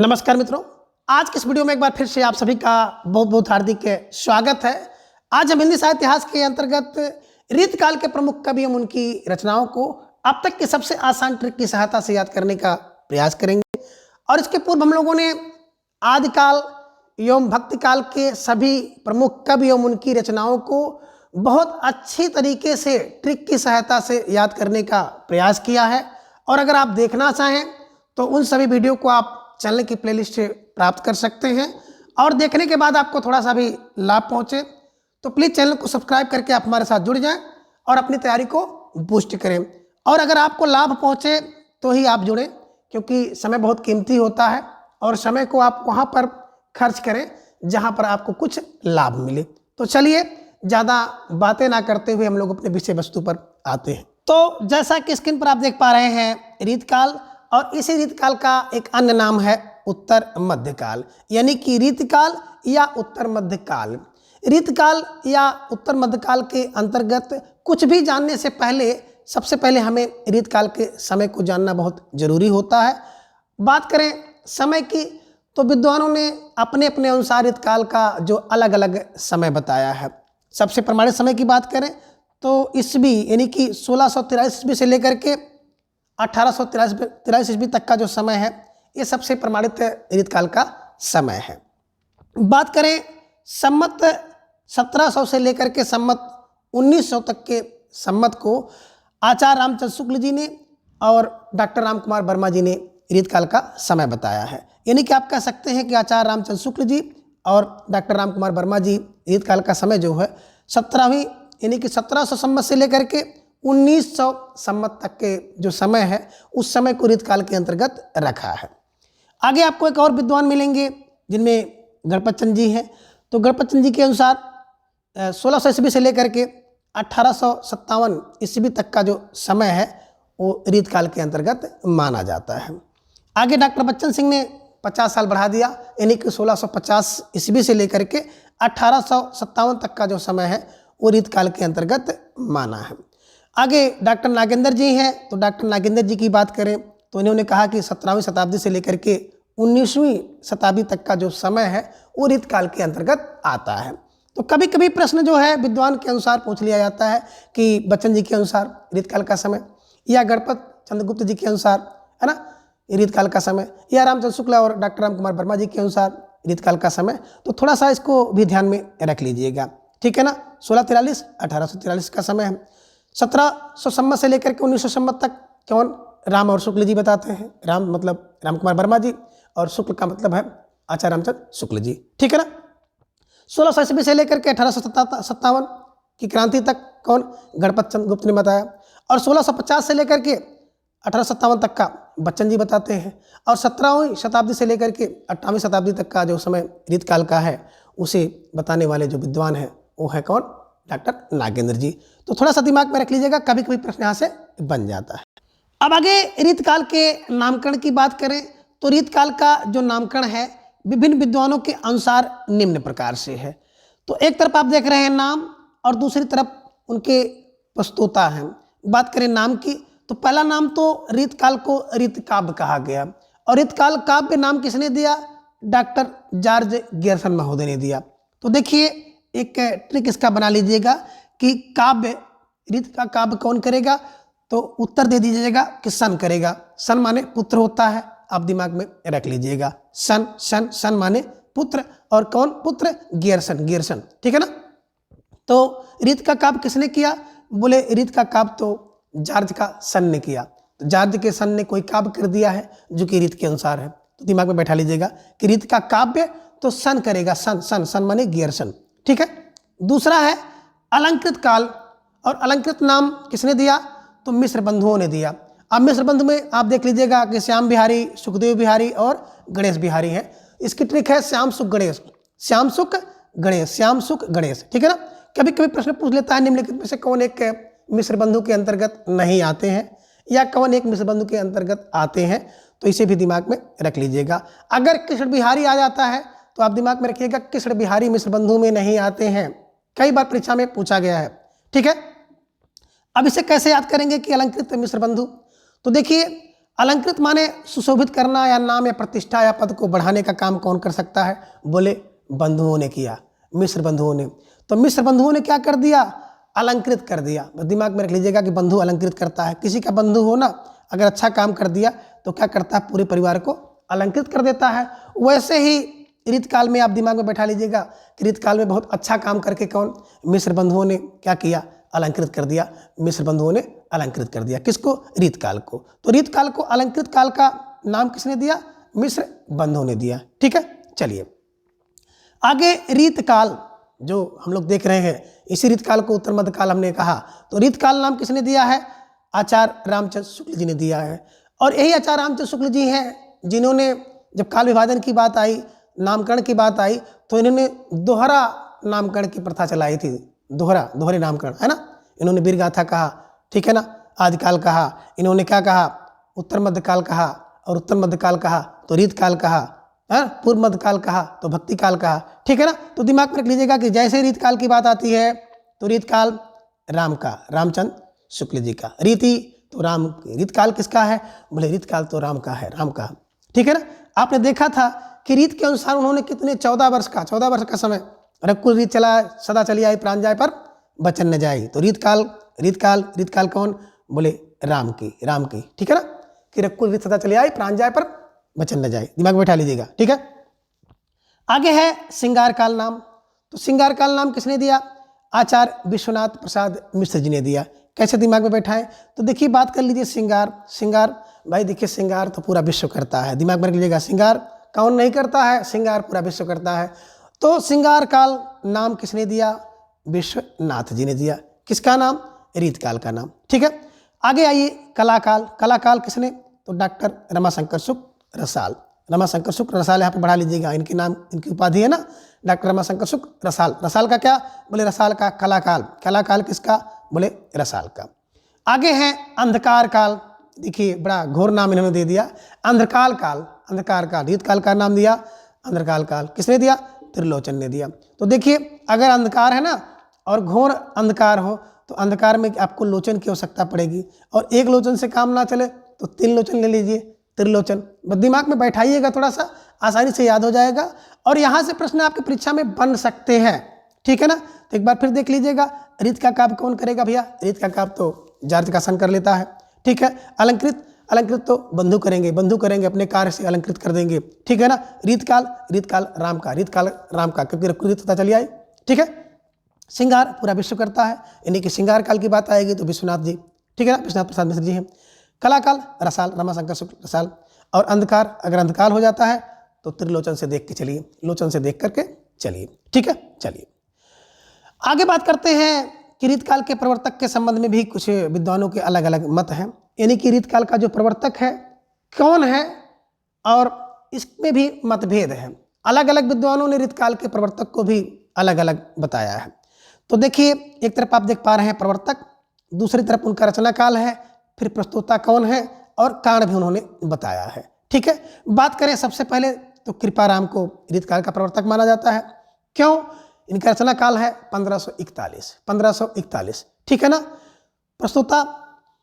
नमस्कार मित्रों, आज के इस वीडियो में एक बार फिर से आप सभी का बहुत बहुत हार्दिक स्वागत है। आज हम हिंदी साहित्य इतिहास के अंतर्गत रीतकाल के प्रमुख कवि एवं उनकी रचनाओं को अब तक के सबसे आसान ट्रिक की सहायता से याद करने का प्रयास करेंगे। और इसके पूर्व हम लोगों ने आदिकाल एवं भक्तिकाल के सभी प्रमुख कवि एवं उनकी रचनाओं को बहुत अच्छी तरीके से ट्रिक की सहायता से याद करने का प्रयास किया है। और अगर आप देखना चाहें तो उन सभी वीडियो को आप चैनल की प्लेलिस्ट से प्राप्त कर सकते हैं। और देखने के बाद आपको थोड़ा सा भी लाभ पहुंचे तो प्लीज़ चैनल को सब्सक्राइब करके आप हमारे साथ जुड़ जाएं और अपनी तैयारी को बूस्ट करें। और अगर आपको लाभ पहुंचे तो ही आप जुड़ें, क्योंकि समय बहुत कीमती होता है और समय को आप वहां पर खर्च करें जहां पर आपको कुछ लाभ मिले। तो चलिए ज़्यादा बातें ना करते हुए हम लोग अपने विषय वस्तु पर आते हैं। तो जैसा कि स्क्रीन पर आप देख पा रहे हैं रीतकाल, और इसी रीतकाल का एक अन्य नाम है उत्तर मध्यकाल, यानी कि रीतकाल या उत्तर मध्यकाल। रीतकाल या उत्तर मध्यकाल के अंतर्गत कुछ भी जानने से पहले सबसे पहले हमें रीतकाल के समय को जानना बहुत जरूरी होता है। बात करें समय की तो विद्वानों ने अपने अपने अनुसार रीतकाल का जो अलग अलग समय बताया है। सबसे प्रमाणित समय की बात करें तो ईस्वी यानी कि 1683 ईस्वी से लेकर के 1883 ईस्वी तक का जो समय है ये सबसे प्रमाणित रीतकाल का समय है। बात करें सम्मत 1700 से लेकर के सम्मत 1900 तक के सम्मत को आचार्य रामचंद्र शुक्ल जी ने और डॉक्टर राम कुमार वर्मा जी ने रीतकाल का समय बताया है। यानी कि आप कह सकते हैं कि आचार्य रामचंद्र शुक्ल जी और डॉक्टर राम कुमार वर्मा जी रीतकाल का समय जो है 17वीं यानी कि 1700 सम्मत से लेकर के 1900 सम्मत तक के जो समय है उस समय को रीतकाल के अंतर्गत रखा है। आगे आपको एक और विद्वान मिलेंगे जिनमें गणपत चंद जी हैं। तो गणपत चंद जी के अनुसार 1600 ईस्वी से लेकर के 1857 ईस्वी तक का जो समय है वो रीतकाल के अंतर्गत माना जाता है। आगे डॉक्टर बच्चन सिंह ने 50 साल बढ़ा दिया, यानी कि 1650 ईस्वी से लेकर के 1857 तक का जो समय है वो रीतकाल के अंतर्गत माना है। आगे डॉक्टर नागेंद्र जी हैं। तो डॉक्टर नागेंद्र जी की बात करें तो इन्होंने कहा कि 17वीं शताब्दी से लेकर के 19वीं शताब्दी तक का जो समय है वो रीतकाल के अंतर्गत आता है। तो कभी कभी प्रश्न जो है विद्वान के अनुसार पूछ लिया जाता है कि बच्चन जी के अनुसार रीतकाल का समय, या गणपत चंद्रगुप्त जी के अनुसार है ना रीतकाल का समय, या रामचंद्र शुक्ला और डॉक्टर राम कुमार वर्मा जी के अनुसार रीतकाल का समय। तो थोड़ा सा इसको भी ध्यान में रख लीजिएगा, ठीक है ना। 1643 1843 का समय है। 1700 सम्मत से लेकर के 1900 सम्मत तक कौन? राम और शुक्ल जी बताते हैं। राम मतलब राम कुमार वर्मा जी और शुक्ल का मतलब है आचार्य रामचंद्र शुक्ल जी, ठीक है ना। 1600 ईस्वी से लेकर के 1857 की क्रांति तक कौन? गणपत चंद्र गुप्त ने बताया। और 1650 से लेकर के 1857 तक का बच्चन जी बताते हैं। और 17वीं शताब्दी से लेकर के 18वीं शताब्दी तक का जो समय रीतकाल का है उसे बताने वाले जो विद्वान हैं वो है कौन? डॉक्टर नागेंद्र जी। तो थोड़ा सा दिमाग में रख लीजिएगा, कभी कभी प्रश्न यहाँ से बन जाता है। अब आगे रीतकाल के नामकरण की बात करें तो रीतकाल का जो नामकरण है विभिन्न विद्वानों के अनुसार निम्न प्रकार से है। तो एक तरफ आप देख रहे हैं नाम और दूसरी तरफ उनके प्रस्तोता हैं। बात करें नाम की तो पहला नाम तो रीतकाल को रीतकाव्य कहा गया। और रीतकाल काव्य नाम किसने दिया? डॉक्टर जॉर्ज गियर्सन महोदय ने दिया। तो देखिए एक ट्रिक इसका बना लीजिएगा कि काव्य रीत का काव्य कौन करेगा, तो उत्तर दे दीजिएगा कि सन करेगा। सन माने पुत्र होता है, आप दिमाग में रख लीजिएगा। सन सन सन माने पुत्र, और कौन पुत्र? गियर्सन गियर्सन, ठीक है ना। तो रीत का काव्य किसने किया? बोले रीत का काव्य तो जॉर्ज का सन ने किया। तो जॉर्ज के सन ने कोई काव्य कर दिया है जो कि रीत के अनुसार है। तो दिमाग में बैठा लीजिएगा कि रीत का काव्य तो सन करेगा। सन सन सन माने गियर्सन, ठीक है। दूसरा है अलंकृत काल, और अलंकृत नाम किसने दिया? तो मिश्र बंधुओं ने दिया। अब मिश्र बंधु में आप देख लीजिएगा कि श्याम बिहारी, सुखदेव बिहारी और गणेश बिहारी हैं। इसकी ट्रिक है श्याम सुख गणेश, श्याम सुख गणेश, श्याम सुख गणेश, ठीक है ना। कभी कभी प्रश्न पूछ लेता है निम्नलिखित में से कौन एक मिश्र बंधु के अंतर्गत नहीं आते हैं, या कौन एक मिश्र बंधु के अंतर्गत आते हैं। तो इसे भी दिमाग में रख लीजिएगा। अगर कृष्ण बिहारी आ जाता है तो आप दिमाग में रखिएगा कृष्ण बिहारी मिश्र बंधु में नहीं आते हैं। कई बार परीक्षा में पूछा गया है, ठीक है। अब इसे कैसे याद करेंगे कि अलंकृत मिश्र बंधु? तो देखिए अलंकृत माने सुशोभित करना या नाम या प्रतिष्ठा या पद को बढ़ाने का काम कौन कर सकता है? बोले बंधुओं ने किया, मिस्र बंधुओं ने। तो मिस्र बंधुओं ने क्या कर दिया? अलंकृत कर दिया। दिमाग में रख लीजिएगा कि बंधु अलंकृत करता है। किसी का बंधु हो ना, अगर अच्छा काम कर दिया तो क्या करता है? पूरे परिवार को अलंकृत कर देता है। वैसे ही ऋतकाल में आप दिमाग में बैठा लीजिएगा कि ऋतकाल में बहुत अच्छा काम करके कौन? मिस्र बंधुओं ने क्या किया? अलंकृत कर दिया। मिस्र बंधुओं ने अलंकृत कर दिया। किसको? ऋतकाल को। तो ऋतकाल को अलंकृत काल का नाम किसने दिया? मिस्र बंधुओं ने दिया। ठीक है, चलिए आगे। ऋतकाल जो हम लोग देख रहे हैं, इसी ऋतकाल को उत्तर मध्यकाल हमने कहा। तो ऋतकाल नाम किसने दिया है? आचार्य रामचंद्र शुक्ल जी ने दिया है। और यही आचार्य रामचंद्र शुक्ल जी हैं जिन्होंने जब काल विभाजन की बात आई, नामकरण की बात आई, तो इन्होंने दोहरा नामकरण की प्रथा चलाई थी। दोहरे नामकरण, है ना। इन्होंने वीरगाथा कहा, ठीक है ना, आदिकाल कहा, इन्होंने क्या कहा? उत्तर मध्यकाल कहा, और उत्तर मध्यकाल कहा तो ऋतकाल कहा, पूर्व मध्यकाल कहा तो भक्ति काल कहा। ठीक है ना। तो दिमाग में रख लीजिएगा कि जैसे ऋतकाल की बात आती है तो ऋतकाल राम का, रामचंद्र शुक्ल जी का। रीति तो राम, ऋतकाल किसका है? बोले ऋतकाल तो राम का है, राम का। ठीक है ना। आपने देखा था कि रीत के अनुसार उन्होंने कितने 14 वर्ष का समय, रकुल रीत चला सदा चली आई प्राण जाए पर बचन न जाए। तो ऋतकाल कौन? बोले राम की। ठीक है ना, कि रकुल रीत सदा चली आई प्राण जाए पर बचन न जाए। दिमाग में बैठा लीजिएगा। ठीक है, आगे है श्रृंगार काल नाम। तो श्रृंगार काल नाम किसने दिया? आचार्य विश्वनाथ प्रसाद मिश्र जी ने दिया। कैसे दिमाग में बैठा है? तो देखिए बात कर लीजिए श्रृंगार भाई देखिए, श्रृंगार तो पूरा विश्व करता है। दिमाग में रख लीजिएगा, श्रृंगार कौन नहीं करता है? श्रृंगार पूरा विश्व करता है। तो श्रृंगार काल नाम किसने दिया? विश्वनाथ जी ने दिया। किसका नाम? ऋतकाल का नाम। ठीक है, आगे आइए कलाकाल किसने? तो डॉक्टर रमाशंकर शुक्ल रसाल। रमाशंकर शुक्ल रसाल यहाँ पे बढ़ा लीजिएगा, इनके नाम, इनकी उपाधि है ना, डॉक्टर रमाशंकर शुक्ल रसाल। रसाल का क्या? बोले रसाल का कलाकाल किसका? बोले रसाल का। आगे है अंधकार काल। देखिए बड़ा घोर नाम इन्होंने दे दिया, अंधकार काल। ऋतकाल का नाम दिया अंधकार काल। किसने दिया? त्रिलोचन ने दिया। तो देखिए अगर अंधकार है ना और घोर अंधकार हो तो अंधकार में आपको लोचन की आवश्यकता पड़ेगी, और एक लोचन से काम ना चले तो 3 लोचन ले लीजिए, त्रिलोचन। बस दिमाग में बैठाइएगा, थोड़ा सा आसानी से याद हो जाएगा, और यहाँ से प्रश्न आपकी परीक्षा में बन सकते हैं। ठीक है ना। तो एक बार फिर देख लीजिएगा, ऋत का काव्य कौन करेगा भैया? ऋत का काव्य तो जार्जकासन कर लेता है। ठीक है, अलंकृत तो बंधु करेंगे अपने कार्य से अलंकृत कर देंगे। ठीक है ना। ऋतकाल राम का, क्योंकि ऋत पता चली आई। ठीक है, श्रृंगार पूरा विश्व करता है, यानी कि श्रृंगार काल की बात आएगी तो विश्वनाथ जी, ठीक है ना, विश्वनाथ प्रसाद मिश्र जी हैं। कलाकाल रसाल, रमाशंकर शुक्ल रसाल। और अंधकार, अगर अंधकार हो जाता है तो त्रिलोचन से देख के चलिए, लोचन से देख करके चलिए। ठीक है, चलिए आगे बात करते हैं कि ऋतकाल के प्रवर्तक के संबंध में भी कुछ विद्वानों के अलग अलग मत हैं, यानी कि ऋतकाल का जो प्रवर्तक है कौन है, और इसमें भी मतभेद है। अलग अलग विद्वानों ने ऋतकाल के प्रवर्तक को भी अलग अलग बताया है। तो देखिए एक तरफ आप देख पा रहे हैं प्रवर्तक, दूसरी तरफ उनका रचना काल है, फिर प्रस्तोता कौन है, और कारण भी उन्होंने बताया है। ठीक है, बात करें सबसे पहले तो कृपाराम को ऋतकाल का प्रवर्तक माना जाता है। क्यों? इनका रचना काल है 1541। ठीक है ना। प्रस्तोता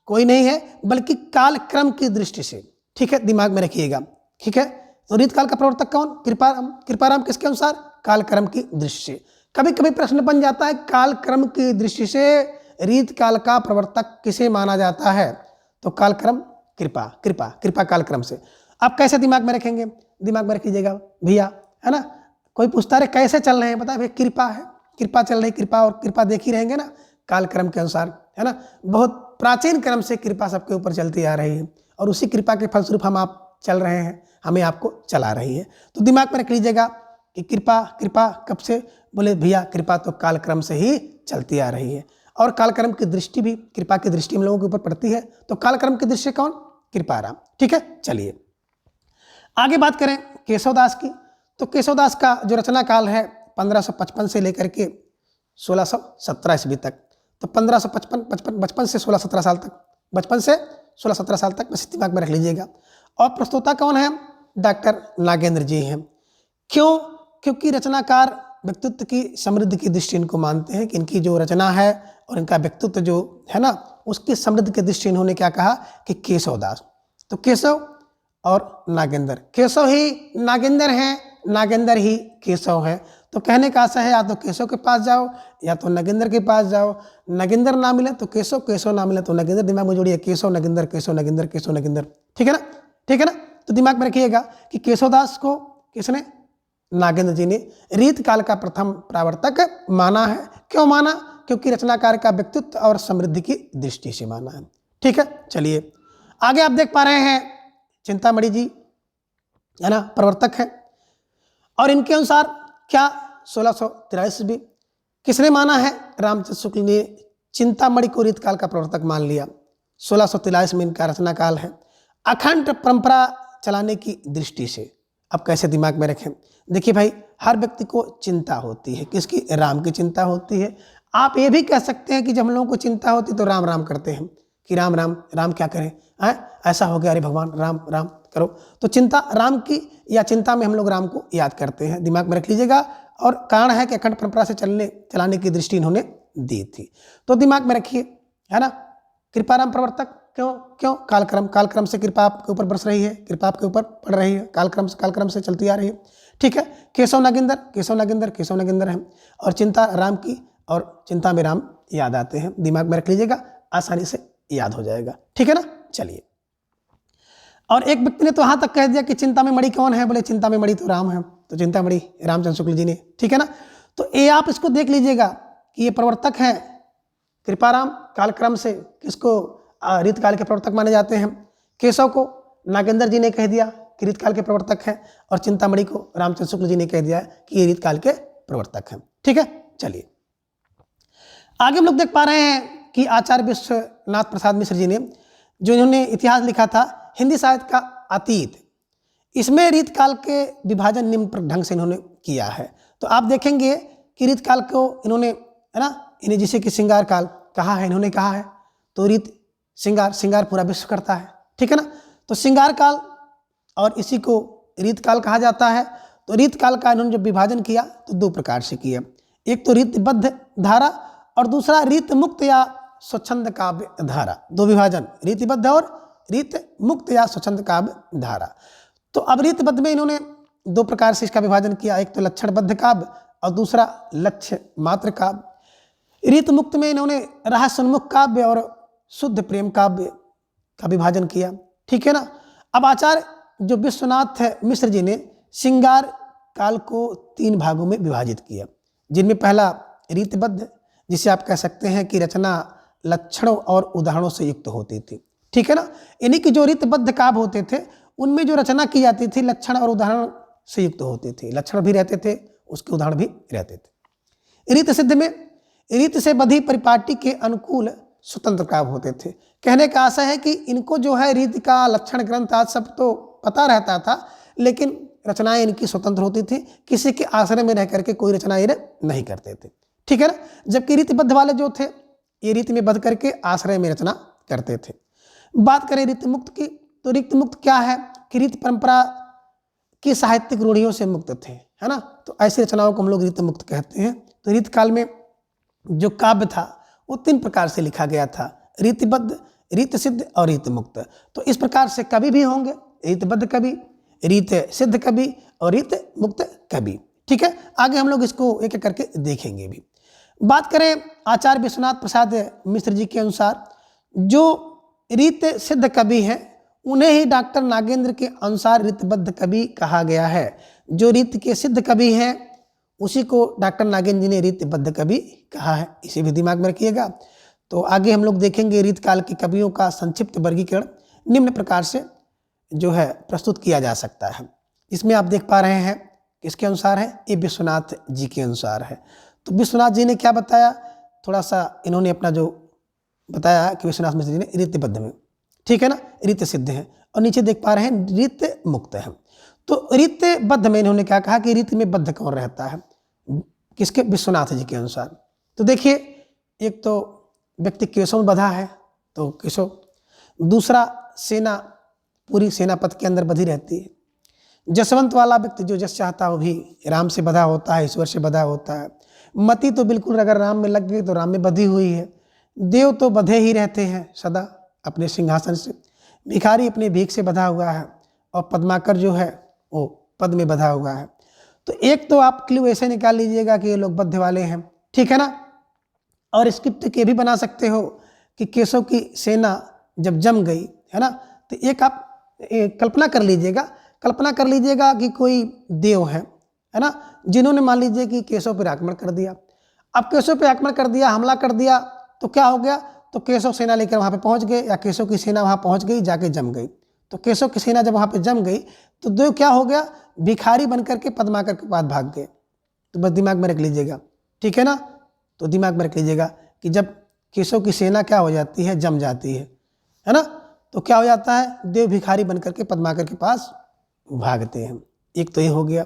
कोई नहीं है बल्कि कालक्रम की दृष्टि से। ठीक है, दिमाग में रखिएगा। ठीक है, तो ऋतकाल का प्रवर्तक कौन? कृपाराम किसके अनुसार? कालक्रम की दृष्टि से। कभी कभी प्रश्न बन जाता है कालक्रम की दृष्टि से ऋतकाल का प्रवर्तक किसे माना जाता है? तो कालक्रम कृपा कालक्रम से। आप कैसे दिमाग में रखेंगे? दिमाग में रख लीजिएगा भैया, है ना। कोई पूछता है कैसे चल रहे हैं, बताए भैया कृपा है, कृपा चल रही, कृपा और कृपा देख ही रहेंगे ना कालक्रम के अनुसार, है ना। बहुत प्राचीन क्रम से कृपा सबके ऊपर चलती आ रही है, और उसी कृपा के फलस्वरूप हम आप चल रहे हैं, हमें आपको चला रही है। तो दिमाग में रख लीजिएगा कि कृपा कब से? बोले भैया कृपा तो कालक्रम से ही चलती आ रही है, और कालक्रम की दृष्टि भी, कृपा की दृष्टि हम लोगों के ऊपर पड़ती है। तो कालक्रम की दृष्टि कौन? कृपाराम। ठीक है, चलिए आगे बात करें केशवदास की। तो केशवदास का जो रचना काल है 1555 से लेकर के 1617 ईस्वी तक। तो 1555 से 16-17 साल तक, बचपन से 16-17 साल तक, बस दिमाग में रख लीजिएगा। और प्रस्तोता कौन है? डॉक्टर नागेंद्र जी हैं। क्यों? क्योंकि रचनाकार व्यक्तित्व की समृद्धि की दृष्टि इनको मानते हैं कि इनकी जो रचना है और इनका व्यक्तित्व जो है ना, उसकी समृद्धि की दृष्टि इन्होंने क्या कहा कि केशवदास। तो केशव और नागेंद्र, केशव ही नागेंद्र हैं, नागेंद्र ही केशव है। तो कहने का आशा है या तो केशव के पास जाओ या तो नगेंद्र के पास जाओ, नगेंद्र ना मिले तो केशव, केशव ना मिले तो नगेंद्र, दिमाग में जोड़िए केशव नगेंद्र, केशव नगेंद्र, केशव नगेंद्र, ठीक है ना, ठीक है ना। तो दिमाग में रखिएगा कि केशवदास को किसने, नागेंद्र जी ने रीत काल का प्रथम प्रवर्तक माना है। क्यों माना, क्योंकि रचनाकार का व्यक्तित्व और समृद्धि की दृष्टि से माना है, ठीक है। चलिए आगे आप देख पा रहे हैं चिंतामणि जी है ना प्रवर्तक है, और इनके अनुसार क्या 1643 ईस्वी किसने माना है, रामचंद्र शुक्ल ने चिंतामणि को रीत काल का प्रवर्तक मान लिया। 1643 में इनका रचना काल है। अखंड परंपरा चलाने की दृष्टि से अब कैसे दिमाग में रखें, देखिए भाई हर व्यक्ति को चिंता होती है, किसकी, राम की चिंता होती है। आप ये भी कह सकते हैं कि जब हम लोगों को चिंता होती है तो राम राम करते हैं कि राम राम, राम क्या करें, ऐसा हो गया, अरे भगवान राम राम करो। तो चिंता राम की, या चिंता में हम लोग राम को याद करते हैं, दिमाग में रख लीजिएगा। और कारण है कि अखंड परंपरा से चलाने की दृष्टि इन्होंने दी थी, तो दिमाग में रखिए, है ना। कृपाराम प्रवर्तक, क्यों क्यों, कालक्रम, कालक्रम से कृपा आपके ऊपर बरस रही है, कृपा आपके ऊपर पड़ रही है, कालक्रम से चलती आ रही है, ठीक है। केशव नगेंद्र, केशव नगेंद्र, केशव नगेंद्र है, और चिंता राम की, और चिंता में राम याद आते हैं, दिमाग में रख लीजिएगा, आसानी से याद हो जाएगा, ठीक है ना। चलिए, और एक व्यक्ति ने तो यहाँ तक कह दिया कि चिंता में मणि कौन है, बोले चिंता में मणि तो राम है, तो चिंतामणि रामचंद्र शुक्ल जी ने, ठीक है ना। तो ये आप इसको देख लीजिएगा कि ये प्रवर्तक है कृपाराम, कालक्रम से किसको रीत काल के प्रवर्तक माने जाते हैं। केशव को नागेंद्र जी ने कह दिया कि रीत काल के प्रवर्तक है, और चिंतामणि को रामचंद्र शुक्ल जी ने कह दिया कि ये रीत काल के प्रवर्तक हैं, ठीक है। चलिए आगे हम लोग देख पा रहे हैं कि आचार्य विश्वनाथ प्रसाद मिश्र जी ने जो इन्होंने इतिहास लिखा था हिंदी साहित्य का अतीत, इसमें रीत काल के विभाजन निम्न ढंग से इन्होंने किया है। तो आप देखेंगे कि रीत काल को इन्होंने, है ना, इन्हें जिसे कि श्रृंगार काल कहा है, इन्होंने कहा है, तो रीत श्रृंगार पूरा विश्व करता है, ठीक है ना। तो श्रृंगार काल और इसी को रीत काल कहा जाता है। तो रीत काल का इन्होंने जब विभाजन किया तो दो प्रकार से किया, एक तो रीतबद्ध धारा और दूसरा रीत मुक्त या स्वच्छंद काव्य धारा, दो विभाजन, रीतिबद्ध और रीत मुक्त या स्वच्छंद काव्य धारा। तो अब रीतबद्ध में इन्होंने दो प्रकार से इसका विभाजन किया, एक तो लक्षणबद्ध काव्य और दूसरा लक्ष्य मात्र काव्य। रीत मुक्त में इन्होंने रहस्योन्मुख काव्य और शुद्ध प्रेम काव्य का विभाजन किया, ठीक है ना। अब आचार्य जो विश्वनाथ मिश्र जी ने श्रृंगार काल को तीन भागों में विभाजित किया, जिनमें पहला रीतबद्ध, जिसे आप कह सकते हैं कि रचना लक्षणों और उदाहरणों से युक्त होती थी, ठीक है ना। यानी कि जो रीतबद्ध काव्य होते थे उनमें जो रचना की जाती थी लक्षण और उदाहरण से युक्त होती थी, लक्षण भी रहते थे, उसके उदाहरण भी रहते थे। रीत सिद्ध में रीत से बधी परिपाटी के अनुकूल स्वतंत्र काव्य होते थे। कहने का आशा है कि इनको जो है रीत का लक्षण ग्रंथ आज सब तो पता रहता था, लेकिन रचनाएं इनकी स्वतंत्र होती थी, किसी के आश्रय में रह करके कोई रचना ये नहीं करते थे, ठीक है ना। जबकि रीतिबद्ध वाले जो थे ये रीत में बद्ध करके आश्रय में रचना करते थे। बात करें रीत मुक्त की, तो रीत मुक्त क्या है कि रीत परंपरा की साहित्यिक रूढ़ियों से मुक्त थे, है ना। तो ऐसी रचनाओं को हम लोग रीत मुक्त कहते हैं। तो रीत काल में जो काव्य था वो तीन प्रकार से लिखा गया था, रीतिबद्ध, रीत सिद्ध और रीत मुक्त। तो इस प्रकार से कवि भी होंगे, रीतबद्ध कवि, रीत सिद्ध कवि और रीत मुक्त कवि, ठीक है। आगे हम लोग इसको एक एक करके देखेंगे भी। बात करें आचार्य विश्वनाथ प्रसाद मिश्र जी के अनुसार जो रीत सिद्ध कवि हैं उन्हें ही डॉक्टर नागेंद्र के अनुसार रीतबद्ध कवि कहा गया है। जो रीत के सिद्ध कवि हैं उसी को डॉक्टर नागेंद्र जी ने रीतबद्ध कवि कहा है, इसे भी दिमाग में रखिएगा। तो आगे हम लोग देखेंगे रीत काल के कवियों का संक्षिप्त वर्गीकरण निम्न प्रकार से जो है प्रस्तुत किया जा सकता है। इसमें आप देख पा रहे हैं किसके अनुसार है, ये विश्वनाथ जी के अनुसार है। तो विश्वनाथ जी ने क्या बताया, थोड़ा सा इन्होंने अपना जो बताया कि विश्वनाथ मिश्र जी ने रीतबद्ध में, ठीक है ना, रीत सिद्ध है, और नीचे देख पा रहे हैं रीत मुक्त है। तो रीतबद्ध में इन्होंने क्या कहा कि रीत में बद्ध कौन रहता है, किसके, विश्वनाथ जी के अनुसार। तो देखिए एक तो व्यक्ति केशव में बधा है तो केशव, दूसरा सेना पूरी सेना पथ के अंदर बधी रहती है, जसवंत वाला व्यक्ति जो जस चाहता हो भी राम से बधा होता है, ईश्वर से बधा होता है। मति तो बिल्कुल अगर राम में लग गई तो राम में बधी हुई है। देव तो बधे ही रहते हैं सदा अपने सिंहासन से। भिखारी अपने भीख से बंधा हुआ है और पद्माकर जो है वो पद में बंधा हुआ है। तो एक तो आप क्लू ऐसे निकाल लीजिएगा कि ये लोग बद्ध वाले हैं, ठीक है ना। और स्क्रिप्ट ये भी बना सकते हो कि केशव की सेना जब जम गई, है ना, तो एक आप कल्पना कर लीजिएगा कि कोई देव है ना, जिन्होंने मान लीजिए कि केशव पर आक्रमण कर दिया। अब केशव पे आक्रमण कर दिया, हमला कर दिया, तो क्या हो गया, तो केशव सेना लेकर वहाँ पे पहुँच गए, या केशव की सेना वहाँ पहुँच गई, जाके जम गई। तो केशव की सेना जब वहाँ पे जम गई तो देव क्या हो गया, भिखारी बन करके पद्माकर के पास भाग गए। तो बस दिमाग में रख लीजिएगा, ठीक है ना। तो दिमाग में रख लीजिएगा कि जब केशव की सेना क्या हो जाती है, जम जाती है ना, तो क्या हो जाता है, देव भिखारी बन करके पद्माकर के पास भागते हैं। एक तो ये हो गया।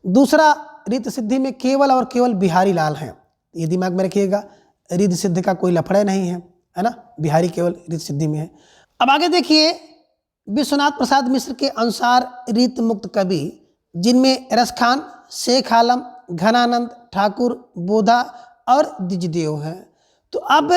दूसरा, रिद्ध सिद्धि में केवल और केवल बिहारी लाल हैं, ये दिमाग में रखिएगा। रिद्ध सिद्धि का कोई लफड़ा नहीं है ना, बिहारी केवल रिद्ध सिद्धि में है। अब आगे देखिए, विश्वनाथ प्रसाद मिश्र के अनुसार रीत मुक्त कवि जिनमें रसखान, शेख आलम, घनानंद, ठाकुर, बोधा और द्विजदेव हैं। तो अब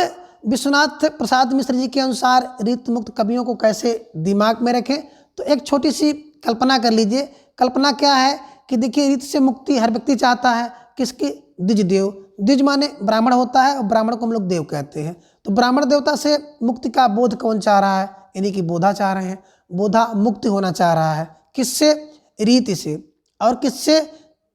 विश्वनाथ प्रसाद मिश्र जी के अनुसार रीत मुक्त कवियों को कैसे दिमाग में रखें, तो एक छोटी सी कल्पना कर लीजिए। कल्पना क्या है कि देखिए, रीत से मुक्ति हर व्यक्ति चाहता है, किसकी, द्विजदेव। द्विज माने ब्राह्मण होता है और ब्राह्मण को हम लोग देव कहते हैं। तो ब्राह्मण देवता से मुक्ति का बोध कौन चाह रहा है, यानी कि बोधा चाह रहे हैं। बोधा मुक्त होना चाह रहा है, किससे, रीति से। और किससे,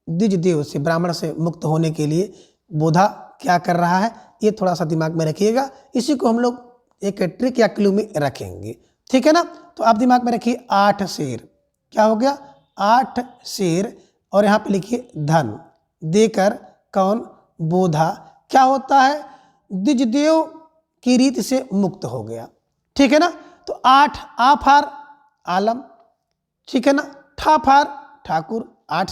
द्विजदेव से, ब्राह्मण से मुक्त होने के लिए बोधा क्या कर रहा है, ये थोड़ा सा दिमाग में रखिएगा। इसी को हम लोग एक ट्रिक या क्लू में रखेंगे, ठीक है ना। तो आप दिमाग में रखिए 8 शेर, क्या हो गया, 8 शेर। और यहाँ पे लिखिए धन देकर कौन, बोधा क्या होता है, द्विजदेव की रीति से मुक्त हो गया, ठीक है ना। तो 8 आफार आलम, ठीक है ना, ठाफार ठाकुर, 8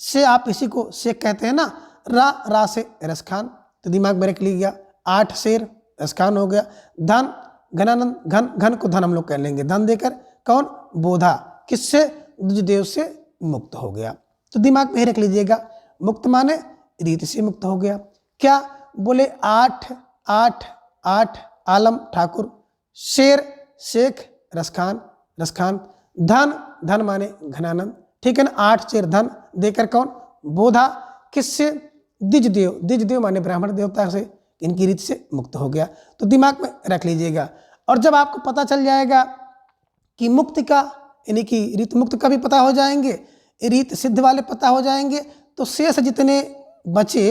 से आप इसी को शेख कहते हैं ना, रा से रसखान। तो दिमाग में रख लीजिएगा 8 शेर, रसखान हो गया। धन, घनानंद, घन को धन हम लोग कह लेंगे, धन देकर कौन, बोधा, किससे, द्विजदेव से मुक्त हो गया। तो दिमाग में ही रख लीजिएगा, मुक्त माने रीति से मुक्त हो गया। क्या बोले, 8 आलम ठाकुर, शेर शेख, रसखान, धन माने घनानंद, ठीक है ना। 8 शेर धन देकर कौन, बोधा, किससे, द्विजदेव माने ब्राह्मण देवता से, इनकी रीत से मुक्त हो गया। तो दिमाग में रख लीजिएगा। और जब आपको पता चल जाएगा कि मुक्ति का, यानी कि रीत मुक्त का भी पता हो जाएंगे, रीत सिद्ध वाले पता हो जाएंगे, तो शेष जितने बचे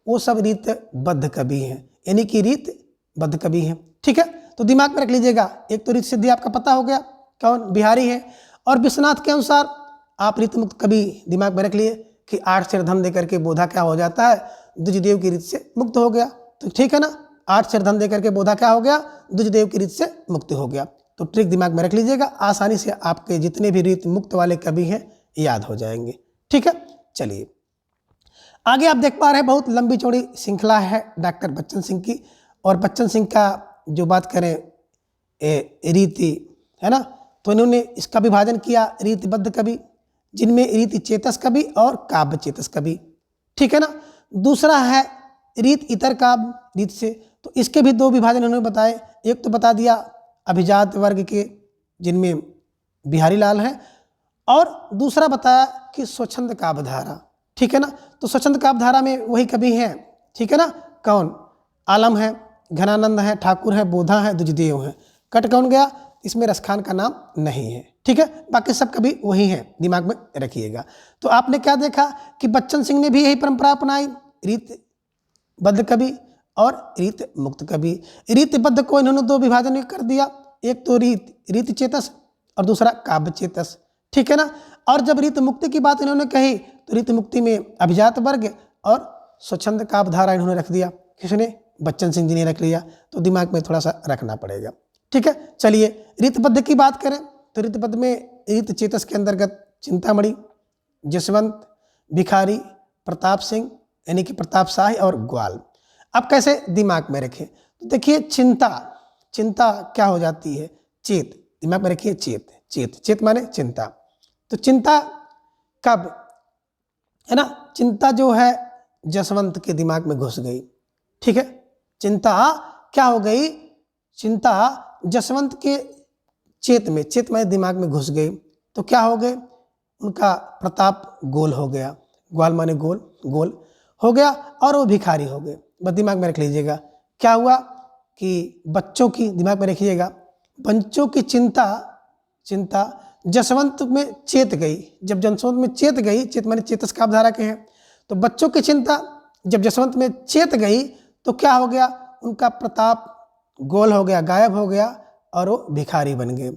वो सब रीत बद्ध कवि हैं, यानी कि रीत बद्ध कवि हैं, ठीक है। तो दिमाग में रख लीजिएगा, एक तो रीत सिद्धि आपका पता हो गया, कौन, बिहारी है। और विश्वनाथ के अनुसार आप रीत मुक्त कवि दिमाग में रख लिए कि 8 शेर धन देकर के बोधा क्या हो जाता है, द्विजदेव की रीत से मुक्त हो गया। तो ठीक है ना, 8 शेर धन देकर के बोधा क्या हो गया, द्विजदेव की रीत से मुक्त हो गया। तो ट्रिक दिमाग में रख लीजिएगा, आसानी से आपके जितने भी रीत मुक्त वाले कवि हैं याद हो जाएंगे, ठीक है। चलिए आगे आप देख पा रहे हैं, बहुत लंबी चौड़ी श्रृंखला है डॉक्टर बच्चन सिंह की। और बच्चन सिंह का जो बात करें रीति, है ना, तो इन्होंने इसका विभाजन किया रीतिबद्ध कवि, जिनमें रीति चेतस कवि और काव्य चेतस कवि, ठीक है ना। दूसरा है रीत इतर काव्य रीत से, तो इसके भी 2 विभाजन उन्होंने बताए। एक तो बता दिया अभिजात वर्ग के, जिनमें बिहारी लाल हैं, और दूसरा बताया कि स्वच्छंद काव्य धारा, ठीक है ना। तो स्वच्छंद काव्य धारा में वही कवि हैं, ठीक है ना, कौन, आलम है, घनानंद है, ठाकुर है, बोधा है, द्विजदेव है। कट कौन गया, इसमें रसखान का नाम नहीं है, ठीक है। बाकी सब कवि वही हैं, दिमाग में रखिएगा। तो आपने क्या देखा कि बच्चन सिंह ने भी यही परंपरा अपनाई, रीत बद्ध कवि और रीत मुक्त कवि। रीत बद्ध को इन्होंने 2 विभाजन कर दिया, एक तो रीत चेतस और दूसरा काव्य चेतस, ठीक है ना। और जब रीत मुक्ति की बात इन्होंने कही तो रीत मुक्ति में अभिजात वर्ग और स्वच्छंद काव्य धारा इन्होंने रख दिया, किसने, बच्चन सिंह जी ने रख लिया। तो दिमाग में थोड़ा सा रखना पड़ेगा, ठीक है। चलिए रीतबद्ध की बात करें तो रीतबद्ध में रीत चेतस के अंतर्गत चिंतामणि, जसवंत, भिखारी, प्रताप सिंह यानी कि प्रताप शाही और ग्वाल। अब कैसे दिमाग में रखें, तो देखिए चिंता क्या हो जाती है, चेत, दिमाग में रखिए चेत माने चिंता। तो चिंता कब, है ना, चिंता जो है जसवंत के दिमाग में घुस गई, ठीक है। चिंता क्या हो गई, चिंता जसवंत के चेत में दिमाग में घुस गए तो क्या हो गए, उनका प्रताप गोल हो गया, ग्वाल माने गोल, गोल हो गया और वो भिखारी हो गए। बस दिमाग में रख लीजिएगा। क्या हुआ कि बच्चों की, दिमाग में रखिएगा, बच्चों की चिंता जसवंत में चेत गई। जब जसवंत में चेत गई, चेत माने चेतस काव्य धारा के हैं, तो बच्चों की चिंता जब जसवंत में चेत गई तो क्या हो गया, उनका प्रताप गोल हो गया, गायब हो गया और वो भिखारी बन गए।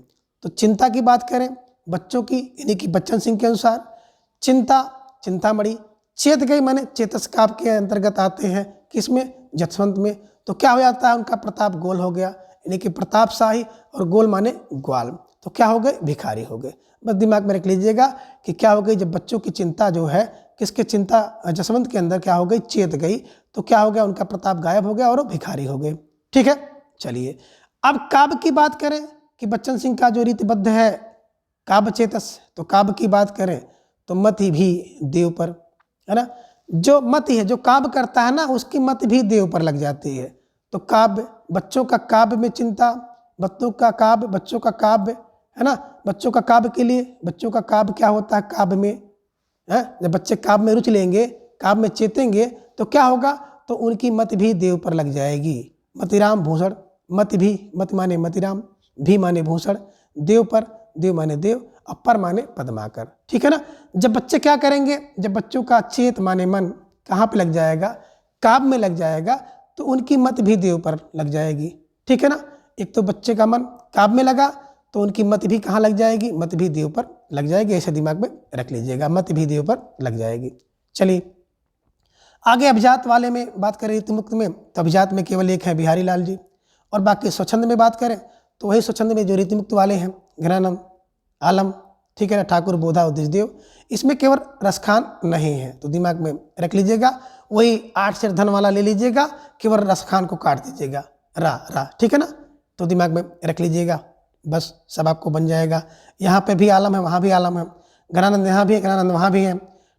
तो चिंता की बात करें बच्चों की, यानी कि बच्चन सिंह के अनुसार चिंतामणि चेत गई माने चेतस काव्य के अंतर्गत आते हैं, किसमें, जसवंत में। तो क्या हो जाता है, उनका प्रताप गोल हो गया, यानी कि प्रताप शाही, और गोल माने ग्वाल, तो क्या हो गए, भिखारी हो गए। बस दिमाग में रख लीजिएगा कि क्या हो गई, जब बच्चों की चिंता जो है, किसके चिंता, जसवंत के अंदर क्या हो गई, चेत गई, तो क्या हो गया, उनका प्रताप गायब हो गया और वो भिखारी हो गए। ठीक है, चलिए अब काव्य की बात करें कि बच्चन सिंह का जो रीतिबद्ध है काव्य चेतस, तो काव्य की बात करें तो मति भी देव पर, है ना, जो मति है, जो काव्य करता है ना, उसकी मति भी देव पर लग जाती है। तो काव्य, बच्चों का काव्य में चिंता, बच्चों का काव्य है ना, बच्चों का काव्य के लिए, बच्चों का काव्य क्या होता है, काव्य में है, जब बच्चे काव्य में रुचि लेंगे, काव्य में चेतेंगे तो क्या होगा, तो उनकी मति भी देव पर लग जाएगी। मतिराम भूषण, मति भी, मति माने मतिराम, भी माने भूषण, देव पर, देव माने देव, अपर माने पद्माकर। ठीक है ना, जब बच्चे क्या करेंगे, जब बच्चों का चेत माने मन कहाँ पे लग जाएगा, काव्य में लग जाएगा, तो उनकी मत भी देव पर लग जाएगी। ठीक है ना, एक तो बच्चे का मन काव्य में लगा तो उनकी मत भी कहाँ लग जाएगी, मत भी देव पर लग जाएगी। ऐसे दिमाग में रख लीजिएगा, मत भी देव पर लग जाएगी। चलिए आगे अभिजात वाले में बात करें, रीतिमुक्त में, तो अभिजात में केवल एक है बिहारी लाल जी, और बाकी स्वच्छंद में बात करें तो वही स्वच्छंद में जो रीतिमुक्त वाले हैं, घनानंद, आलम, ठीक है ना, ठाकुर, बोधा, उद्देश्यदेव, इसमें केवल रसखान नहीं है, तो दिमाग में रख लीजिएगा। वही 8 शेर धन वाला ले लीजिएगा, केवल रसखान को काट दीजिएगा, रा, ठीक है ना, तो दिमाग में रख लीजिएगा, बस सब आपको बन जाएगा। यहाँ पे भी आलम है, वहाँ भी आलम है, घनानंद यहाँ भी है, घनानंद वहाँ भी है,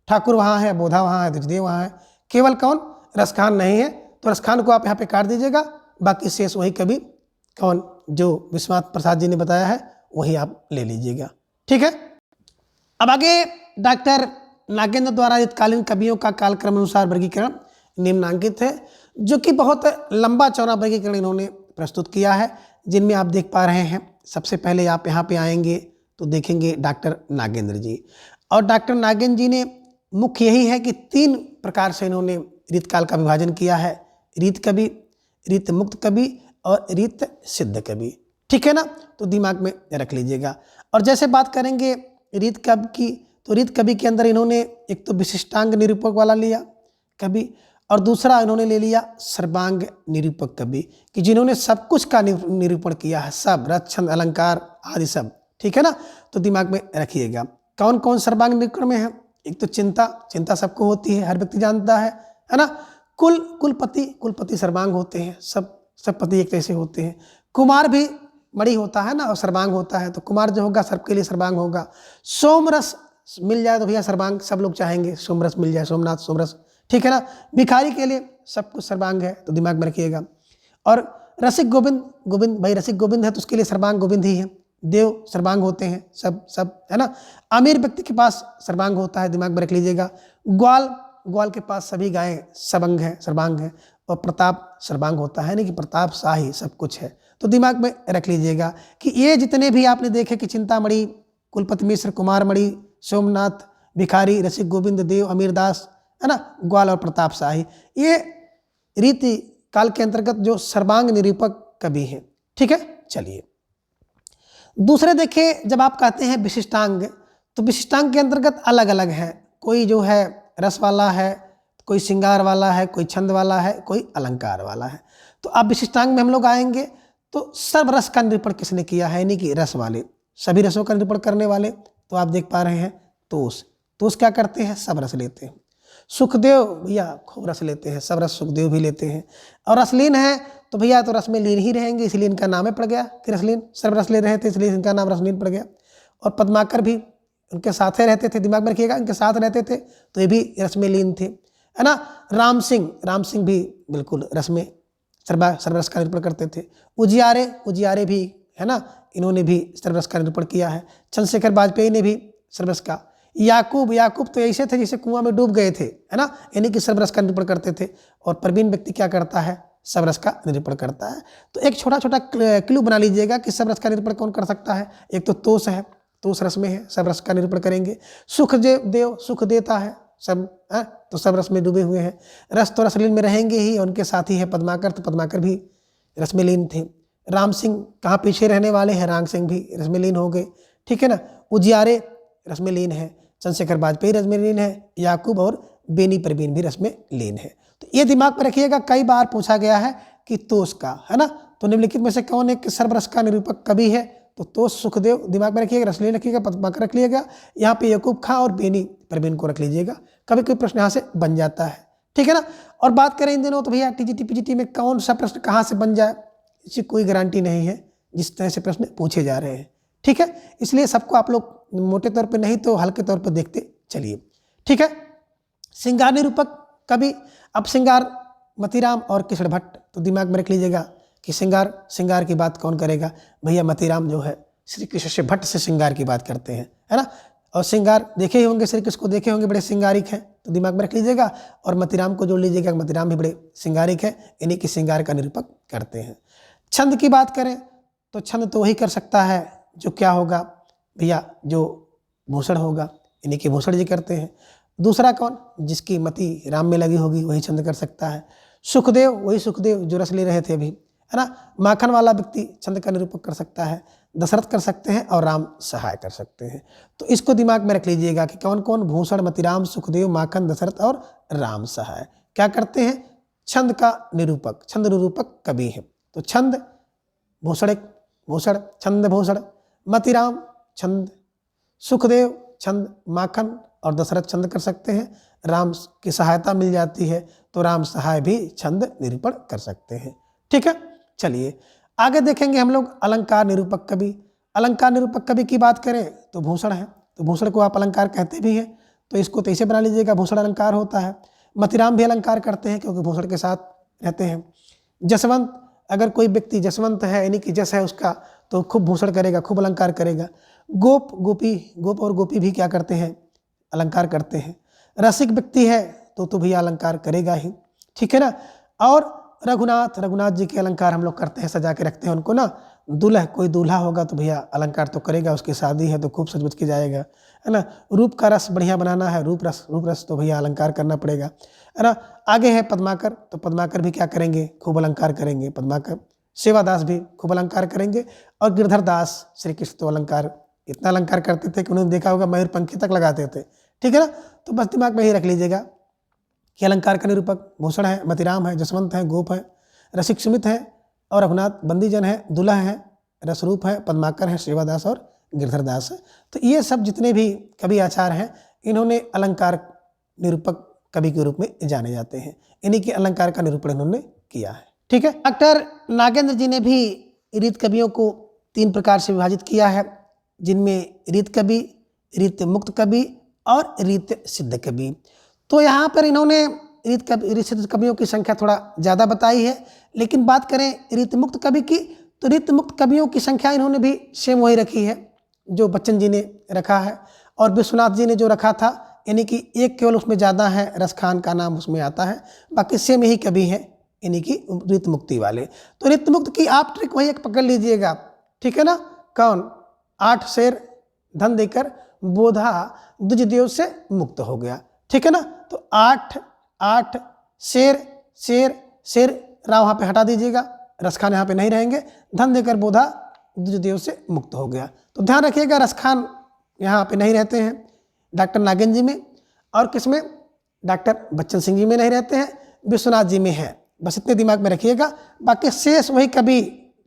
ठाकुर वहाँ है, बोधा वहाँ है, उद्देश्यदेव वहाँ है, केवल कौन, रसखान नहीं है, तो रसखान को आप यहाँ पे काट दीजिएगा, बाकी शेष वही कवि कौन, जो विश्वनाथ प्रसाद जी ने बताया है वही आप ले लीजिएगा। ठीक है, अब आगे डॉक्टर नागेंद्र द्वारा तत्कालीन कवियों का कालक्रम अनुसार वर्गीकरण निम्नांकित है, जो कि बहुत लंबा चौड़ा वर्गीकरण इन्होंने प्रस्तुत किया है, जिनमें आप देख पा रहे हैं। सबसे पहले आप यहाँ पे आएंगे तो देखेंगे डॉक्टर नागेंद्र जी, और डॉक्टर नागेंद्र जी ने मुख्य यही है कि 3 प्रकार से इन्होंने रीतकाल का विभाजन किया है, रीत कवि, रीत मुक्त कवि और रीत सिद्ध कवि। ठीक है ना, तो दिमाग में रख लीजिएगा। और जैसे बात करेंगे रीत कवि की, तो रीत कवि के अंदर इन्होंने एक तो विशिष्टांग निरूपक वाला लिया कवि, और दूसरा इन्होंने ले लिया सर्वांग निरूपक कवि, कि जिन्होंने सब कुछ का निरूपण किया है, सब रस छंद अलंकार आदि सब। ठीक है ना, तो दिमाग में रखिएगा कौन कौन सर्वांग निरूपण में है। एक तो चिंता सबको होती है, हर व्यक्ति जानता है ना। कुलपति सर्वांग होते हैं, सब पति एक जैसे होते हैं। कुमार भी मणि होता है ना, और सर्वांग होता है, तो कुमार जो होगा सबके लिए सर्वांग होगा। सोमरस मिल जाए तो भैया सर्वांग सब लोग चाहेंगे, सोमरस मिल जाए, सोमनाथ सोमरस। ठीक है ना, भिखारी के लिए सब कुछ सर्वांग है, तो दिमाग में रखिएगा। और रसिक गोविंद भाई रसिक गोविंद है तो उसके लिए सर्वांग गोविंद ही है। देव सर्वांग होते हैं, सब है ना। अमीर व्यक्ति के पास सर्वांग होता है, दिमाग में रख लीजिएगा। ग्वाल के पास सभी गायें सबंग है, सर्वांग है। और प्रताप सर्वांग होता है, नहीं कि प्रताप शाही सब कुछ है, तो दिमाग में रख लीजिएगा कि ये जितने भी आपने देखे कि चिंतामणि, कुलपति मिश्र, कुमारमणि, सोमनाथ, भिखारी, रसिक गोविंद, देव, अमीरदास, है ना, ग्वाल और प्रताप शाही, ये रीति काल के अंतर्गत जो सर्वांग निरूपक कवि हैं। ठीक है, चलिए दूसरे देखिए, जब आप कहते हैं विशिष्टांग, तो विशिष्टांग के अंतर्गत अलग अलग है। कोई जो है रस वाला है, कोई श्रृंगार वाला है, कोई छंद वाला है, कोई अलंकार वाला है। तो अब विशिष्टांग में हम लोग आएंगे तो सर्व रस का निरूपण किसने किया है, यानी कि रस वाले, सभी रसों का निरूपण करने वाले। तो आप देख पा रहे हैं तोस क्या करते हैं, सब रस लेते हैं। सुखदेव भैया खूब रस लेते हैं, सब रस सुखदेव भी लेते हैं। और रसलीन है तो भैया तो रस में लीन ही रहेंगे, इसलिए इनका नाम ही पड़ गया कि रसलीन, सर्व रस ले रहे थे इसलिए इनका नाम रसलीन पड़ गया। और पद्माकर भी उनके साथ रहते थे, दिमाग में रखिएगा, इनके साथ रहते थे तो ये भी रस में लीन थे, है ना। राम सिंह भी बिल्कुल रस में सर्वरस का निरूपण करते थे। उजियारे भी, है ना, इन्होंने भी सरबरस का निरूपण किया है। चंद्रशेखर वाजपेयी ने भी सरबरस का। याकूब तो ऐसे थे जैसे कुआं में डूब गए थे, है ना, यानी कि सरबरस का निरूपण करते थे। और प्रवीण व्यक्ति क्या करता है, सरबरस का निरूपण करता है। तो एक छोटा छोटा क्लू बना लीजिएगा कि सरबरस का निरूपण कौन कर सकता है। एक तो तोष है, तोष रस में है, सरबरस का निरूपण करेंगे। सुखदेव सुख देता है, सब है तो सब रस में डूबे हुए हैं। रस तो रसलीन में रहेंगे ही। उनके साथी है पद्माकर, तो पद्माकर भी रस में लीन थे। राम सिंह कहाँ पीछे रहने वाले हैं, राम सिंह भी रस में लीन हो गए, ठीक है ना। उजियारे रस में लीन है, चंद्रशेखर वाजपेयी रस में लीन है, याकूब और बेनी परवीन भी रस में लीन है। तो ये दिमाग में रखिएगा, कई बार पूछा गया है कि तोष का, है ना। तो निम्नलिखित में से कौन एक सर्वरस का निरूपक कवि है, तो तोष सुखदेव दिमाग में रखिएगा, रसलीन रखिएगा, पद्माकर रख लीजिएगा, यहाँ पे याकूब खां और बेनी परवीन को रख लीजिएगा। कभी कोई प्रश्न यहाँ से बन जाता है, ठीक है ना। और बात करें इन दिनों तो भैया टीजीटी पीजीटी में कौन सा प्रश्न कहाँ से बन जाए, इसकी कोई गारंटी नहीं है, जिस तरह से प्रश्न पूछे जा रहे हैं, ठीक है। इसलिए सबको आप लोग मोटे तौर पे नहीं तो हल्के तौर पे देखते चलिए, ठीक है। श्रृंगार निरूपक कवि, अब श्रृंगार मतीराम और कृष्ण भट्ट, तो दिमाग में रख लीजिएगा कि श्रृंगार की बात कौन करेगा, भैया मतीराम जो है श्री कृष्ण से भट्ट से श्रृंगार की बात करते हैं, है ना। और श्रृंगार देखे ही होंगे, श्री कृष्ण को देखे होंगे, बड़े श्रृंगारिक हैं, तो दिमाग में रख लीजिएगा। और मतीराम को जोड़ लीजिएगा, मतीराम भी बड़े श्रृंगारिक है, यानी कि श्रृंगार का निरूपक करते हैं। छंद की बात करें तो छंद तो वही कर सकता है जो क्या होगा भैया, जो भूषण होगा, यानी कि भूषण जी करते हैं। दूसरा कौन, जिसकी मति राम में लगी होगी वही छंद कर सकता है। सुखदेव, वही सुखदेव जो रस ले रहे थे अभी, है ना। माखन वाला व्यक्ति छंद का निरूपक कर सकता है। दशरथ कर सकते हैं और राम सहाय कर सकते हैं। तो इसको दिमाग में रख लीजिएगा कि कौन कौन, भूषण, मतीराम, सुखदेव, माखन, दशरथ और राम सहाय क्या करते हैं, छंद का निरूपक, छंद निरूपक कवि है। तो छंद भूषण छंद भूषण, मतीराम छंद, सुखदेव छंद, माखन और दशरथ छंद कर सकते हैं। राम की सहायता मिल जाती है तो राम सहाय भी छंद निरूपण कर सकते हैं, ठीक है। चलिए आगे देखेंगे हम लोग अलंकार निरूपक कवि। अलंकार निरूपक कवि की बात करें तो भूषण है, तो भूषण को आप अलंकार कहते भी हैं, तो इसको तो ऐसे बना लीजिएगा, भूषण अलंकार होता है। मतीराम भी अलंकार करते हैं क्योंकि भूषण के साथ रहते हैं। जसवंत, अगर कोई व्यक्ति जसवंत है यानी कि जस है उसका, तो खूब भूषण करेगा, खूब अलंकार करेगा। गोप और गोपी भी क्या करते हैं, अलंकार करते हैं। रसिक व्यक्ति है तो भैया अलंकार करेगा ही, ठीक है ना। और रघुनाथ जी के अलंकार हम लोग करते हैं, सजा के रखते हैं उनको ना। दूल्हा, कोई दूल्हा होगा तो भैया अलंकार तो करेगा, उसकी शादी है तो खूब सज-बज के जाएगा, है ना। रूप का रस बढ़िया बनाना है, रूप रस तो भैया अलंकार करना पड़ेगा, है ना। आगे है पद्माकर, तो पद्माकर भी क्या करेंगे, खूब अलंकार करेंगे पद्माकर। सेवादास भी खूब अलंकार करेंगे। और गिरधर दास, श्री कृष्ण तो अलंकार, इतना अलंकार करते थे कि उन्होंने देखा होगा मयूर पंखी तक लगाते थे, ठीक है ना। तो बस दिमाग में ही रख लीजिएगा कि अलंकार का निरूपक भूषण है, मतीराम है, जसवंत है, गोप है, रसिक सुमित है और रघुनाथ बंदीजन है, दुल्हा है, रसरूप है, पद्माकर है, सेवादास और गिरधर दास है। तो ये सब जितने भी कवि आचार्य हैं इन्होंने अलंकार निरूपक कवि के रूप में जाने जाते हैं, इन्हीं के अलंकार का निरूपण इन्होंने किया है, ठीक है। डॉक्टर नागेंद्र जी ने भी रीत कवियों को 3 प्रकार से विभाजित किया है, जिनमें रीत कवि, रीत मुक्त कवि और रीत सिद्ध कवि। तो यहाँ पर इन्होंने रीत सिद्ध कवियों की संख्या थोड़ा ज़्यादा बताई है, लेकिन बात करें रीत मुक्त कवि की तो रीत मुक्त कवियों की संख्या इन्होंने भी सेम वही रखी है जो बच्चन जी ने रखा है और विश्वनाथ जी ने जो रखा था, यानी कि एक केवल उसमें ज़्यादा है, रसखान का नाम उसमें आता है, बाकी सेम यही कवि हैं, यानी कि रीत मुक्ति वाले। तो रीत मुक्त की आप ट्रिक वही एक पकड़ लीजिएगा, ठीक है ना। कौन, 8 शेर धन देकर बोधा दुजदेव से मुक्त हो गया, ठीक है ना। तो 8 शेर राव वहाँ पे हटा दीजिएगा, रसखान यहाँ पे नहीं रहेंगे, धन देकर बोधा दुजदेव से मुक्त हो गया। तो ध्यान रखिएगा रसखान यहाँ पे नहीं रहते हैं डॉक्टर नागेंद्र जी में, और किसमें, डॉक्टर बच्चन सिंह जी में नहीं रहते हैं, विश्वनाथ जी में है। बस इतने दिमाग में रखिएगा, बाकी शेष वही कवि,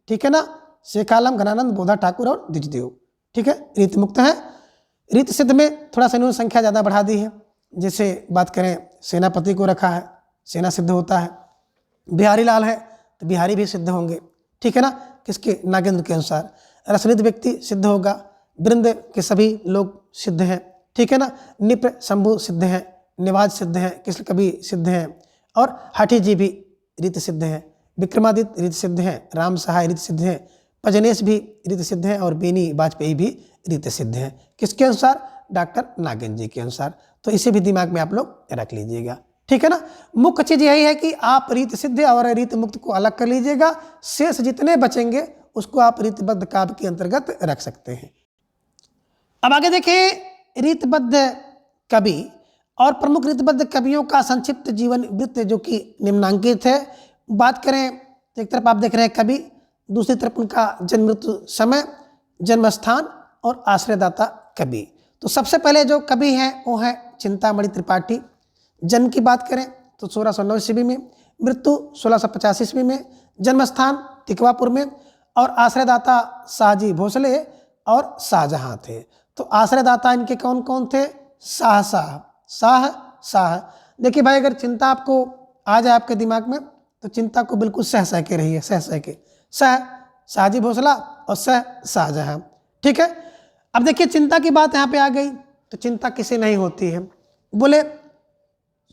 ठीक है ना। शेख आलम, घनानंद, बोधा ठाकुर और द्विजदेव, ठीक है, रीत मुक्त है। रीत सिद्ध में थोड़ा सा इन्होंने संख्या ज़्यादा बढ़ा दी है, जैसे बात करें सेनापति को रखा है, सेना सिद्ध होता है। बिहारी लाल है तो बिहारी भी सिद्ध होंगे, ठीक है ना, किसके, नागेंद्र के अनुसार। रसनिध व्यक्ति सिद्ध होगा, वृंद के सभी लोग सिद्ध हैं, ठीक है ना। निप्र शंभु सिद्ध हैं, निवाज सिद्ध हैं, कृष्ण कवि सिद्ध हैं और हाठी जी भी रीत सिद्ध हैं। विक्रमादित्य रीत सिद्ध हैं, राम सहाय रीत सिद्ध हैं, पजनेश भी रीत सिद्ध है और बेनी वाजपेयी भी रीत सिद्ध है। किसके अनुसार? डॉक्टर नागेंद्र जी के अनुसार। तो इसे भी दिमाग में आप लोग रख लीजिएगा, ठीक है ना। मुख्य चीज यही है कि आप रीत सिद्ध और रीत मुक्त को अलग कर लीजिएगा, शेष जितने बचेंगे उसको आप रीतबद्ध काव्य के अंतर्गत रख सकते हैं। अब आगे देखें, रीतबद्ध कवि और प्रमुख रीतबद्ध कवियों का संक्षिप्त जीवन वृत्त जो कि निम्नांकित है। बात करें तो एक तरफ आप देख रहे हैं कवि, दूसरी तरफ उनका जन्म मृत्यु समय, जन्म स्थान और आश्रयदाता कवि। तो सबसे पहले जो कवि हैं वो है चिंतामणि त्रिपाठी। जन्म की बात करें तो 1609 ईस्वी में, मृत्यु 1685 ईस्वी में, जन्म स्थान तिकवापुर में और आश्रयदाता शाहजी भोसले और शाहजहां थे। तो आश्रयदाता इनके कौन कौन थे? शाह शाह शाह शाह। देखिए भाई, अगर चिंता आपको आ जाए आपके दिमाग में तो चिंता को बिल्कुल सह सह के रहिए, सह सह के। सह शाहजी भोसला और सह शाहजहां, ठीक है। अब देखिए चिंता की बात यहाँ पे आ गई तो चिंता किसे नहीं होती है? बोले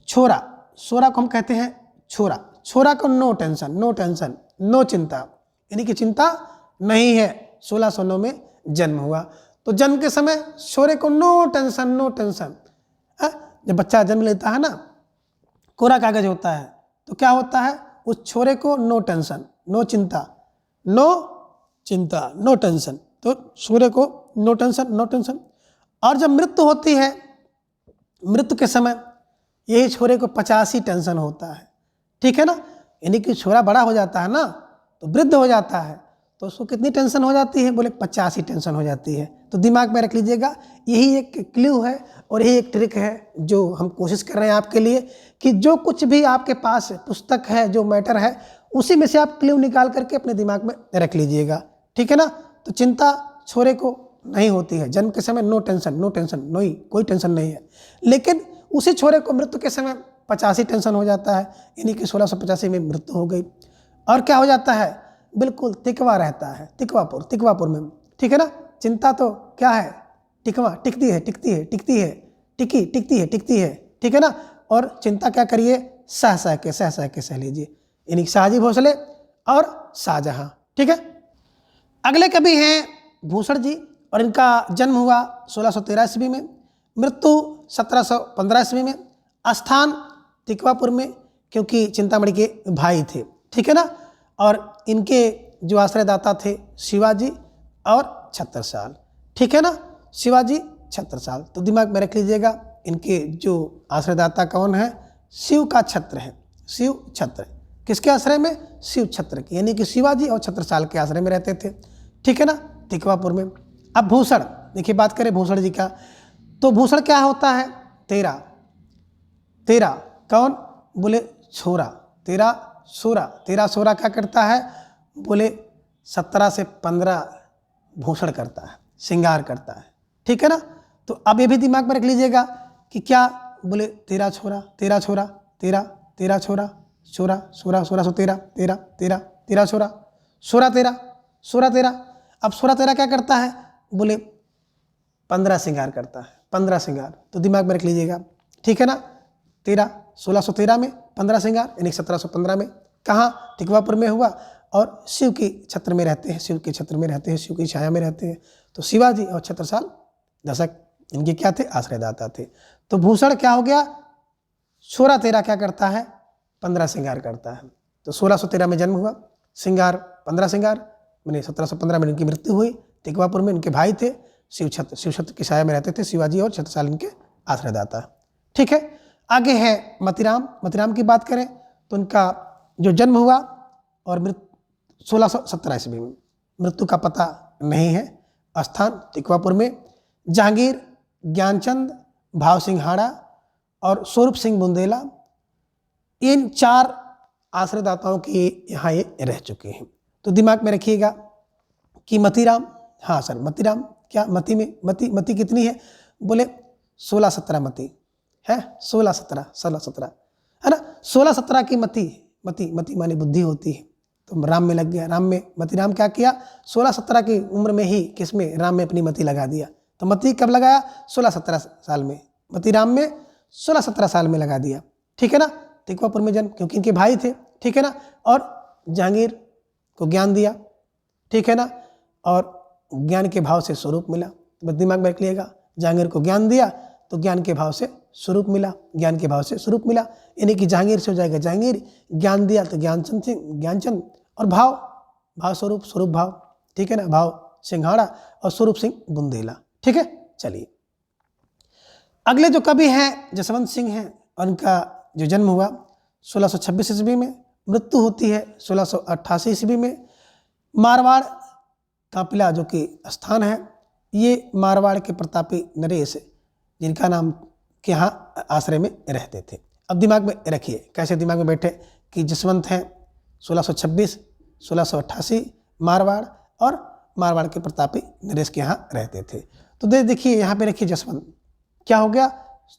छोरा, छोरा को हम कहते हैं छोरा। छोरा को no tension, no tension, no चिंता, यानी कि चिंता नहीं है। 1609 में जन्म हुआ तो जन्म के समय छोरे को नो टेंशन, नो टेंशन। जब बच्चा जन्म लेता है ना, कोरा कागज होता है, तो क्या होता है? उस छोरे को नो टेंशन, नो चिंता, नो चिंता, नो टेंशन। तो छोरे को नो टेंशन, नो टेंशन। और जब मृत्यु होती है, मृत्यु के समय यही छोरे को 85 टेंशन होता है, ठीक है ना। यानी कि छोरा बड़ा हो जाता है ना, तो वृद्ध हो जाता है, तो उसको कितनी टेंशन हो जाती है? बोले 85 टेंशन हो जाती है। तो दिमाग में रख लीजिएगा, यही एक क्लू है और यही एक ट्रिक है जो हम कोशिश कर रहे हैं आपके लिए, कि जो कुछ भी आपके पास पुस्तक है, जो मैटर है, उसी में से आप क्लू निकाल करके अपने दिमाग में रख लीजिएगा, ठीक है ना। तो चिंता छोरे को नहीं होती है, जन्म के समय नो टेंशन, नो टेंशन, नहीं, कोई टेंशन नहीं है। लेकिन उसी छोरे को मृत्यु के समय 85 टेंशन हो जाता है, यानी कि 1685 में मृत्यु हो गई। और क्या हो जाता है? बिल्कुल तिकवा रहता है, तिकवापुर, तिकवापुर में, ठीक है ना। चिंता तो क्या है? टिकवा, टिकती है, टिकती है, टिकती है, टिकी, टिकती है, टिकती है, ठीक है ना। और चिंता क्या करिए? सह सह के, सह सह के सह लीजिए, यानी शाहजी भोसले और शाहजहां, ठीक है। अगले कवि हैं भूषण जी और इनका जन्म हुआ 1613 ईस्वी में, मृत्यु 1715 ईस्वी में, स्थान तिकवापुर में, क्योंकि चिंतामणि के भाई थे, ठीक है ना। और इनके जो आश्रयदाता थे शिवाजी और छत्रसाल, ठीक है ना, शिवाजी छत्रसाल। तो दिमाग में रख लीजिएगा, इनके जो आश्रयदाता कौन है? शिव का छत्र है, शिव छत्र। किसके आश्रय में? शिव छत्र के, यानी कि शिवाजी और छत्रसाल के आश्रय में रहते थे, ठीक है ना, तिकवापुर में। अब भूषण, देखिए बात करें भूषण जी का, तो भूषण क्या होता है? तेरा, तेरा कौन? बोले छोरा, तेरा छोरा। तेरा छोरा क्या करता है? बोले 17 से 15 भूषण करता है, श्रृंगार करता है, ठीक है ना। तो अब ये भी दिमाग में रख लीजिएगा कि क्या? बोले तेरा छोरा, तेरा छोरा, तेरा, तेरा छोरा, छोरा, छोरा, 1613, तेरा, तेरा, तेरा छोरा, 1613, 1613। अब 1613 क्या करता है? बोले 15 श्रृंगार करता है, 15 श्रृंगार। तो दिमाग में रख लीजिएगा, ठीक है ना। 1613 में 15 श्रृंगार, यानी 1715 में कहाँ? तिकवापुर में हुआ। और शिव की छत्र में रहते हैं, शिव के छत्र में रहते हैं, शिव की छाया में रहते हैं। तो शिवाजी और छत्रसाल दशक इनके क्या थे? आश्रयदाता थे। तो भूषण क्या हो गया? 1613 क्या करता है? 15 श्रृंगार करता है। तो 1613 में जन्म हुआ, श्रृंगार 15 श्रृंगार, मैंने 1715 में इनकी मृत्यु हुई। तिकवापुर में इनके भाई थे, शिव छत्र की छाया में रहते थे शिवाजी और छत्रसाल इनके आश्रयदाता, ठीक है। आगे है मतीराम। मतीराम की बात करें तो इनका जो जन्म हुआ और मृत्यु 1617 ईस्वी में, मृत्यु का पता नहीं है, स्थान तिकवापुर में। जहांगीर, ज्ञानचंद, भाव सिंह हाड़ा और स्वरूप सिंह बुंदेला, इन 4 आश्रयदाताओं के यहाँ ये रह चुके हैं। तो दिमाग में रखिएगा कि मतीराम, हाँ सर मतीराम, क्या मती में मती कितनी है? बोले 16-17 मती है, 16-17 है ना। 16-17 की मती माने बुद्धि होती है। तो राम में लग गया, राम में मतीराम क्या किया? 16-17 की उम्र में ही किसमें? राम में अपनी मती लगा दिया। तो मती कब लगाया? 16-17 साल में। मतीराम में 16-17 साल में लगा दिया, ठीक है ना। तिकवापुर में जन्म, क्योंकि इनके भाई थे, ठीक है ना। और जहांगीर को ज्ञान दिया, ठीक है ना। और ज्ञान के भाव से स्वरूप मिला, बस दिमाग में रख लिएगा। जहांगीर को ज्ञान दिया तो ज्ञान के भाव से स्वरूप मिला, ज्ञान के भाव से स्वरूप मिला, यानी कि जहांगीर से हो जाएगा जहांगीर, ज्ञान दिया तो ज्ञानचंद सिंह, ज्ञानचंद, और भाव, भाव स्वरूप, स्वरूप भाव, ठीक है ना, भाव सिंघाड़ा और स्वरूप सिंह बुंदेला, ठीक है। चलिए अगले जो कवि हैं जसवंत सिंह हैं, उनका जो जन्म हुआ 1626 ईस्वी में, मृत्यु होती है 1688 ईस्वी में। मारवाड़ कापिला जो कि स्थान है, ये मारवाड़ के प्रतापी नरेश जिनका नाम के यहाँ आश्रय में रहते थे। अब दिमाग में रखिए, कैसे दिमाग में बैठे कि जसवंत हैं 1626, 1688 मारवाड़, और मारवाड़ के प्रतापी नरेश के यहाँ रहते थे। तो देखिए यहाँ पे रखिए जसवंत क्या हो गया,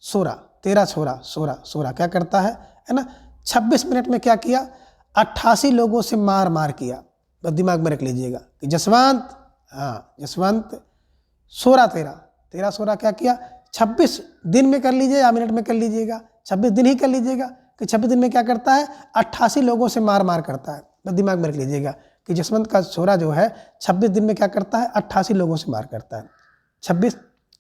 16, 13 छोरा, 16 क्या करता है ना, 26 मिनट में क्या किया, 88 लोगों से मार मार किया। बस दिमाग में रख लीजिएगा कि जसवंत, हाँ जसवंत 16, 13 16 क्या किया, 26 दिन में कर लीजिए या मिनट में कर लीजिएगा, 26 दिन ही कर लीजिएगा कि 26 दिन में क्या करता है, 88 लोगों से मार मार करता है। बस दिमाग में रख लीजिएगा कि जसवंत का छोरा जो है 26 दिन में क्या करता है, 88 लोगों से मार करता है। 26,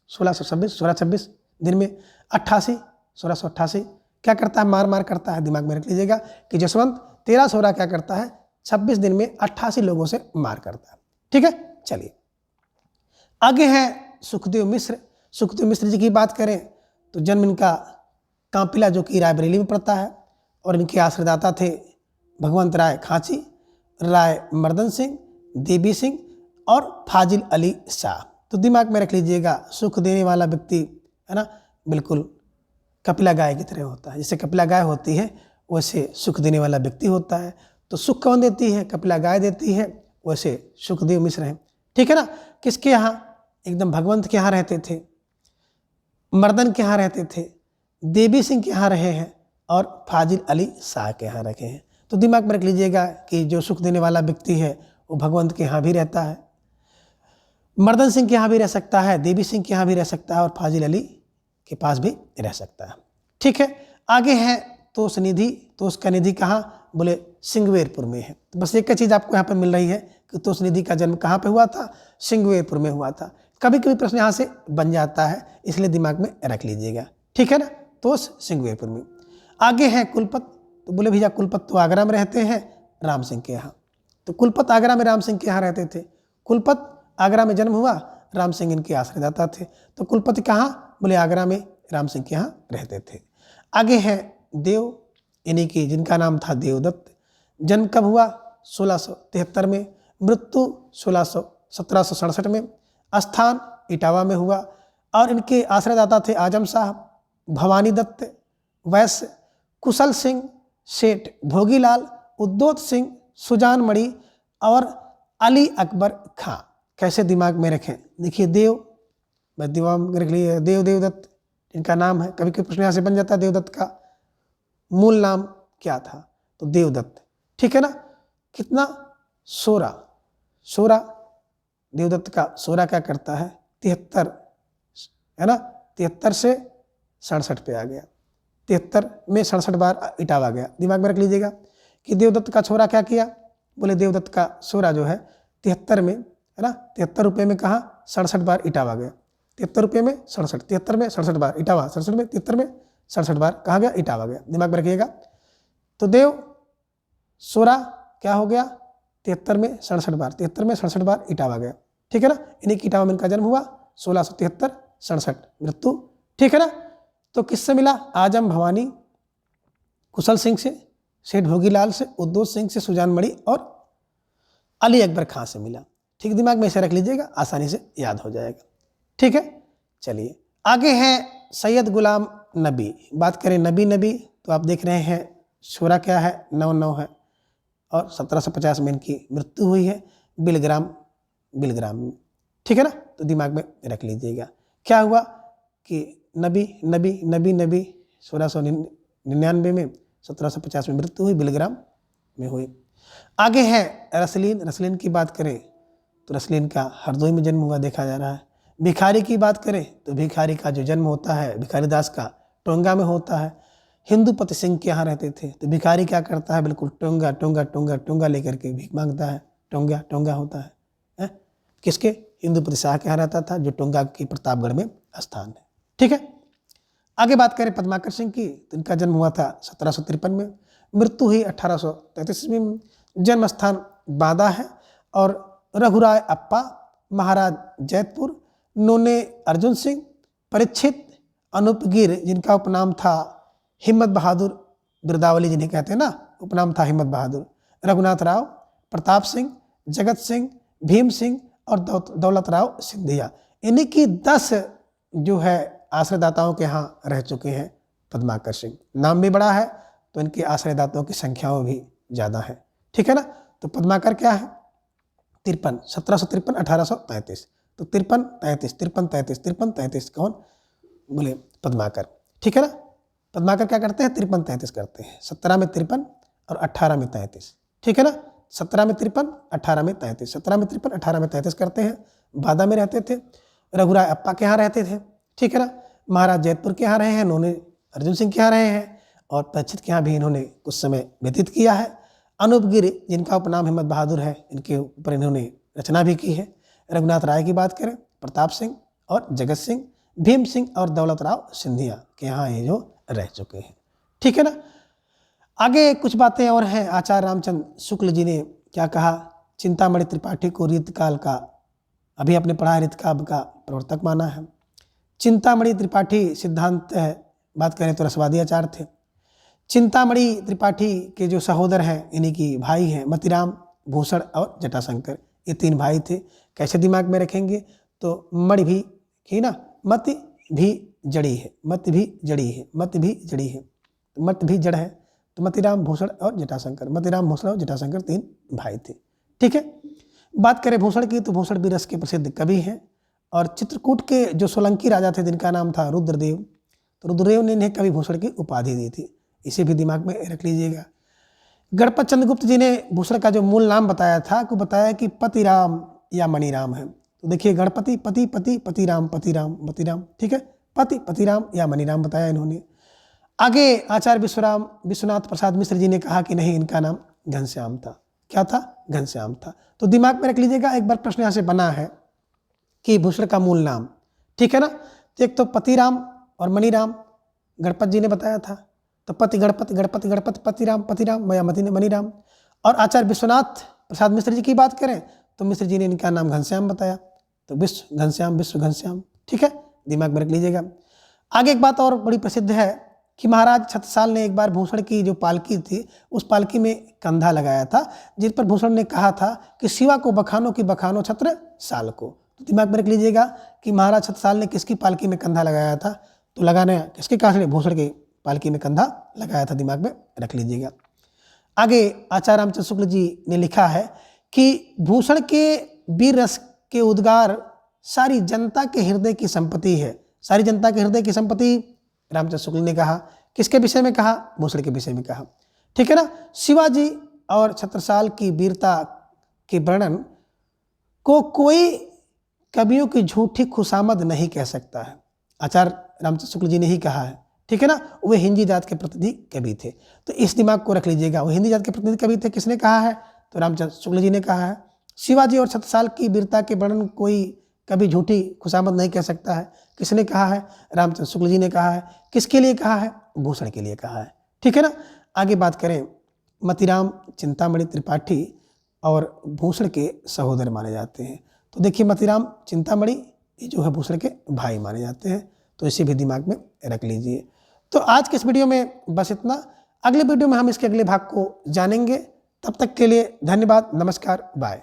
1626, 1626 दिन में 88, 1688 क्या करता है, मार मार करता है। दिमाग में रख लीजिएगा कि जसवंत 13 16 क्या करता है, 26 दिन में 88 लोगों से मार करता है, ठीक है। चलिए आगे हैं सुखदेव मिश्र। सुखदेव मिश्र जी की बात करें तो जन्म इनका कांपिला जो कि रायबरेली में पड़ता है, और इनके आश्रयदाता थे भगवंत राय खांची, राय मर्दन सिंह, देवी सिंह और फाजिल अली शाह। तो दिमाग में रख लीजिएगा सुख देने वाला व्यक्ति है ना, बिल्कुल कपिला गाय की तरह होता है। जैसे कपिला गाय होती है वैसे सुख देने वाला व्यक्ति होता है। तो सुख कौन देती है, कपिला गाय देती है, वैसे सुखदेव मिश्र हैं, ठीक है ना। किसके यहाँ, एकदम भगवंत के यहाँ रहते थे, मर्दन के यहाँ रहते थे, देवी सिंह के यहाँ रहे हैं, और फाजिल अली शाह के यहाँ रखे हैं। तो दिमाग में रख लीजिएगा कि जो सुख देने वाला व्यक्ति है वो भगवंत के यहाँ भी रहता है, मर्दन सिंह के यहाँ भी रह सकता है, देवी सिंह के यहाँ भी रह सकता है, और फाजिल अली के पास भी रह सकता है, ठीक है। आगे है तोष निधि। तोष का निधि कहाँ, बोले सिंगवेरपुर में है। तो बस एक चीज़ आपको यहाँ पर मिल रही है कि तोष निधि का जन्म कहाँ पे हुआ था, सिंगवेरपुर में हुआ था। कभी कभी प्रश्न यहाँ से बन जाता है, इसलिए दिमाग में रख लीजिएगा, ठीक है ना। तोष सिंगवेरपुर में। आगे है कुलपत। तो बोले भैया कुलपत तो आगरा में रहते हैं राम सिंह के यहाँ। तो कुलपत आगरा में राम सिंह के यहाँ रहते थे। कुलपत आगरा में जन्म हुआ, राम सिंह इनके आश्रयदाता थे। तो कुलपति कहाँ, बोले आगरा में राम सिंह के यहाँ रहते थे। आगे है देव, यानी कि जिनका नाम था देवदत्त। जन्म कब हुआ, 1673 में, मृत्यु 1767 में, स्थान इटावा में हुआ, और इनके आश्रयदाता थे आजम साहब, भवानी दत्त, वैश्य, कुशल सिंह, सेठ भोगीलाल, उद्योत सिंह, सुजान मणि और अली अकबर खां। कैसे दिमाग में रखें, देखिए देव, बस दिमाग में रख लिए देव, देवदत्त इनका नाम है। कभी कभी प्रश्न यहाँ से बन जाता है देवदत्त का मूल नाम क्या था, तो देवदत्त, ठीक है ना। कितना, 16 देवदत्त का 16 क्या करता है, 73 है ना, 73 से 67 पे आ गया, 73 में 67 बार इटावा गया। दिमाग में रख लीजिएगा कि देवदत्त का छोरा क्या किया, बोले देवदत्त का छोरा जो है 73 में है ना, 73 रुपये में कहाँ 67 बार इटावा गया। 73 रुपये में 67, 73 में 67 बार इटावा, 67 में 73 में 67 बार कहाँ गया, इटावा गया। दिमाग में रखिएगा। तो देव 16 क्या हो गया, 73 में 67 बार, 73 में 67 बार इटावा गया, ठीक है ना। इन्हीं की इटावा में इनका जन्म हुआ 1673, 67 मृत्यु, ठीक है ना। तो किससे मिला, आजम भवानी, कुशल सिंह से, सेठ भोगीलाल से, उद्योत सिंह से, सुजान मणि और अली अकबर खां से मिला। ठीक, दिमाग में इसे रख लीजिएगा, आसानी से याद हो जाएगा, ठीक है। चलिए आगे हैं सैयद गुलाम नबी। बात करें नबी तो आप देख रहे हैं शोरा क्या है, 9 है, और 1750 में इनकी मृत्यु हुई है बिलग्राम में, ठीक है ना। तो दिमाग में रख लीजिएगा। क्या हुआ कि नबी 1699 में, 1750 में मृत्यु हुई, बिलग्राम में हुई। आगे है रसलीन की बात करें तो रसलीन का हरदोई में जन्म हुआ देखा जा रहा है। भिखारी की बात करें तो भिखारी का जो जन्म होता है भिखारी दास का टोंगा में होता है। हिंदूपति सिंह के यहाँ रहते थे। तो भिखारी क्या करता है, बिल्कुल टोंगा लेकर के भीख मांगता है, टोंगा होता है, किसके? इंदुपति शाह के यहाँ रहता था, जो टोंगा की प्रतापगढ़ में स्थान है। ठीक है, आगे बात करें पद्माकर सिंह की, तो इनका जन्म हुआ था 1753 में, मृत्यु हुई 1833 में। जन्म स्थान बांदा है। और रघुराय अप्पा, महाराज जैतपुर, नोने अर्जुन सिंह, परीक्षित अनूपगिर जिनका उपनाम था हिम्मत बहादुर बिरदावली जिन्हें कहते हैं ना, उपनाम था हिम्मत बहादुर, रघुनाथ राव, प्रताप सिंह, जगत सिंह, भीम सिंह और दौलत राव सिंधिया, इन्हीं की 10 जो है आश्रयदाताओं के यहाँ रह चुके हैं पद्माकर सिंह। नाम भी बड़ा है तो इनके आश्रयदाताओं की संख्याओं भी ज़्यादा है। ठीक है ना, तो पद्माकर क्या है? 53, 1753, 1833, तो 53, 33, 53, 33, 53, 33 कौन? बोले पद्माकर। ठीक है ना, पद्माकर क्या करते हैं? 53, 33 करते हैं। 17 में 53 और 18 में 33। ठीक है ना, 17 में 53, 18 में 33, 17 में 53, 18 में 33 करते हैं। बांदा में रहते थे, रघुराय अप्पा के यहाँ रहते थे। ठीक है ना, महाराज जैतपुर के यहाँ रहे हैं, उन्होंने अर्जुन सिंह के यहाँ रहे हैं, और परीक्षित के यहाँ भी इन्होंने कुछ समय व्यतीत किया है। अनूपगिर जिनका उपनाम हिम्मत बहादुर है, इनके ऊपर इन्होंने रचना भी की है। रघुनाथ राय की बात करें, प्रताप सिंह और जगत सिंह, भीम सिंह और दौलत राव सिंधिया के यहाँ ये जो रह चुके हैं। ठीक है ना, आगे कुछ बातें और हैं। आचार्य रामचंद्र शुक्ल जी ने क्या कहा? चिंतामणि त्रिपाठी को रीतकाल का, अभी आपने पढ़ा है, रीतकाल का प्रवर्तक माना है। चिंतामणि त्रिपाठी सिद्धांत है, बात करें तो रसवादी आचार्य थे। चिंतामणि त्रिपाठी के जो सहोदर हैं, इन्हीं की भाई हैं मतिराम, भूषण और जटाशंकर, ये 3 भाई थे। कैसे दिमाग में रखेंगे? तो मणि भी ही ना, मत भी जड़ी है, मत भी जड़ी है, मत भी जड़ी है, मत भी जड़ है, तो मतिराम, भूषण और जटाशंकर, मतिराम, भूषण और जटाशंकर 3 भाई थे। ठीक है, बात करें भूषण की, तो भूषण भी रस के प्रसिद्ध कवि हैं। और चित्रकूट के जो सोलंकी राजा थे, जिनका नाम था रुद्रदेव, तो रुद्रदेव ने इन्हें कवि भूषण की उपाधि दी थी, इसे भी दिमाग में रख लीजिएगा। गणपत चंद्रगुप्त जी ने भूषण का जो मूल नाम बताया था, को बताया कि पतिराम या मणिराम है। तो देखिए, गणपति, पति, पति, पतिराम, पतिराम, पतिराम। ठीक है, पति, पतिराम या मणिराम बताया इन्होंने। आगे आचार्य विश्वनाथ प्रसाद मिश्र जी ने कहा कि नहीं, इनका नाम घनश्याम था। क्या था? घनश्याम था। तो दिमाग में रख लीजिएगा, एक बार प्रश्न यहाँ से बना है कि भूषण का मूल नाम। ठीक है ना, तो एक तो पतिराम और मणिराम गणपत जी ने बताया था, तो पति गणपत, गणपत गणपत, पतिराम, पतिराम या मणिराम। और आचार्य विश्वनाथ प्रसाद मिश्र जी की बात करें, तो मिश्र जी ने इनका नाम घनश्याम बताया, तो विश्व घनश्याम, विश्व घनश्याम। ठीक है, दिमाग में रख लीजिएगा। आगे एक बात और बड़ी प्रसिद्ध है कि महाराज छत्रसाल ने एक बार भूषण की जो पालकी थी, उस पालकी में कंधा लगाया था, जिस पर भूषण ने कहा था कि शिवा को बखानो की बखानो छत्रसाल को। तो दिमाग में रख लीजिएगा कि महाराज छत्रसाल ने किसकी पालकी में कंधा लगाया था? तो लगाने किसके कारण? भूषण की पालकी में कंधा लगाया था, दिमाग में रख लीजिएगा। आगे आचार्य रामचंद्र शुक्ल जी ने लिखा है कि भूषण के वीर रस के उद्गार सारी जनता के हृदय की संपत्ति है। सारी जनता के हृदय की संपत्ति रामचंद्र शुक्ल ने कहा। किसके विषय में कहा? भूषण के विषय में कहा। ठीक है ना, शिवाजी और छत्रसाल की वीरता के वर्णन को कोई कवियों की झूठी खुशामद नहीं कह सकता है। आचार्य रामचंद्र शुक्ल जी ने ही कहा है। ठीक है ना, वे हिंदी जात के प्रतिनिधि कवि थे, तो इस दिमाग को रख लीजिएगा, वो हिंदी जात के प्रतिनिधि कवि थे। किसने कहा है? तो रामचंद्र शुक्ल जी ने कहा है। शिवाजी और छत्रसाल की वीरता के वर्णन कोई कभी झूठी खुशामद नहीं कह सकता है। किसने कहा है? रामचंद्र शुक्ल जी ने कहा है। किसके लिए कहा है? भूषण के लिए कहा है। ठीक है ना, आगे बात करें, मतिराम चिंतामणि त्रिपाठी और भूषण के सहोदर माने जाते हैं। तो देखिए, मतिराम चिंतामणि ये जो है भूषण के भाई माने जाते हैं, तो इसे भी दिमाग में रख लीजिए। तो आज के इस वीडियो में बस इतना। अगले वीडियो में हम इसके अगले भाग को जानेंगे। तब तक के लिए धन्यवाद, नमस्कार, बाय।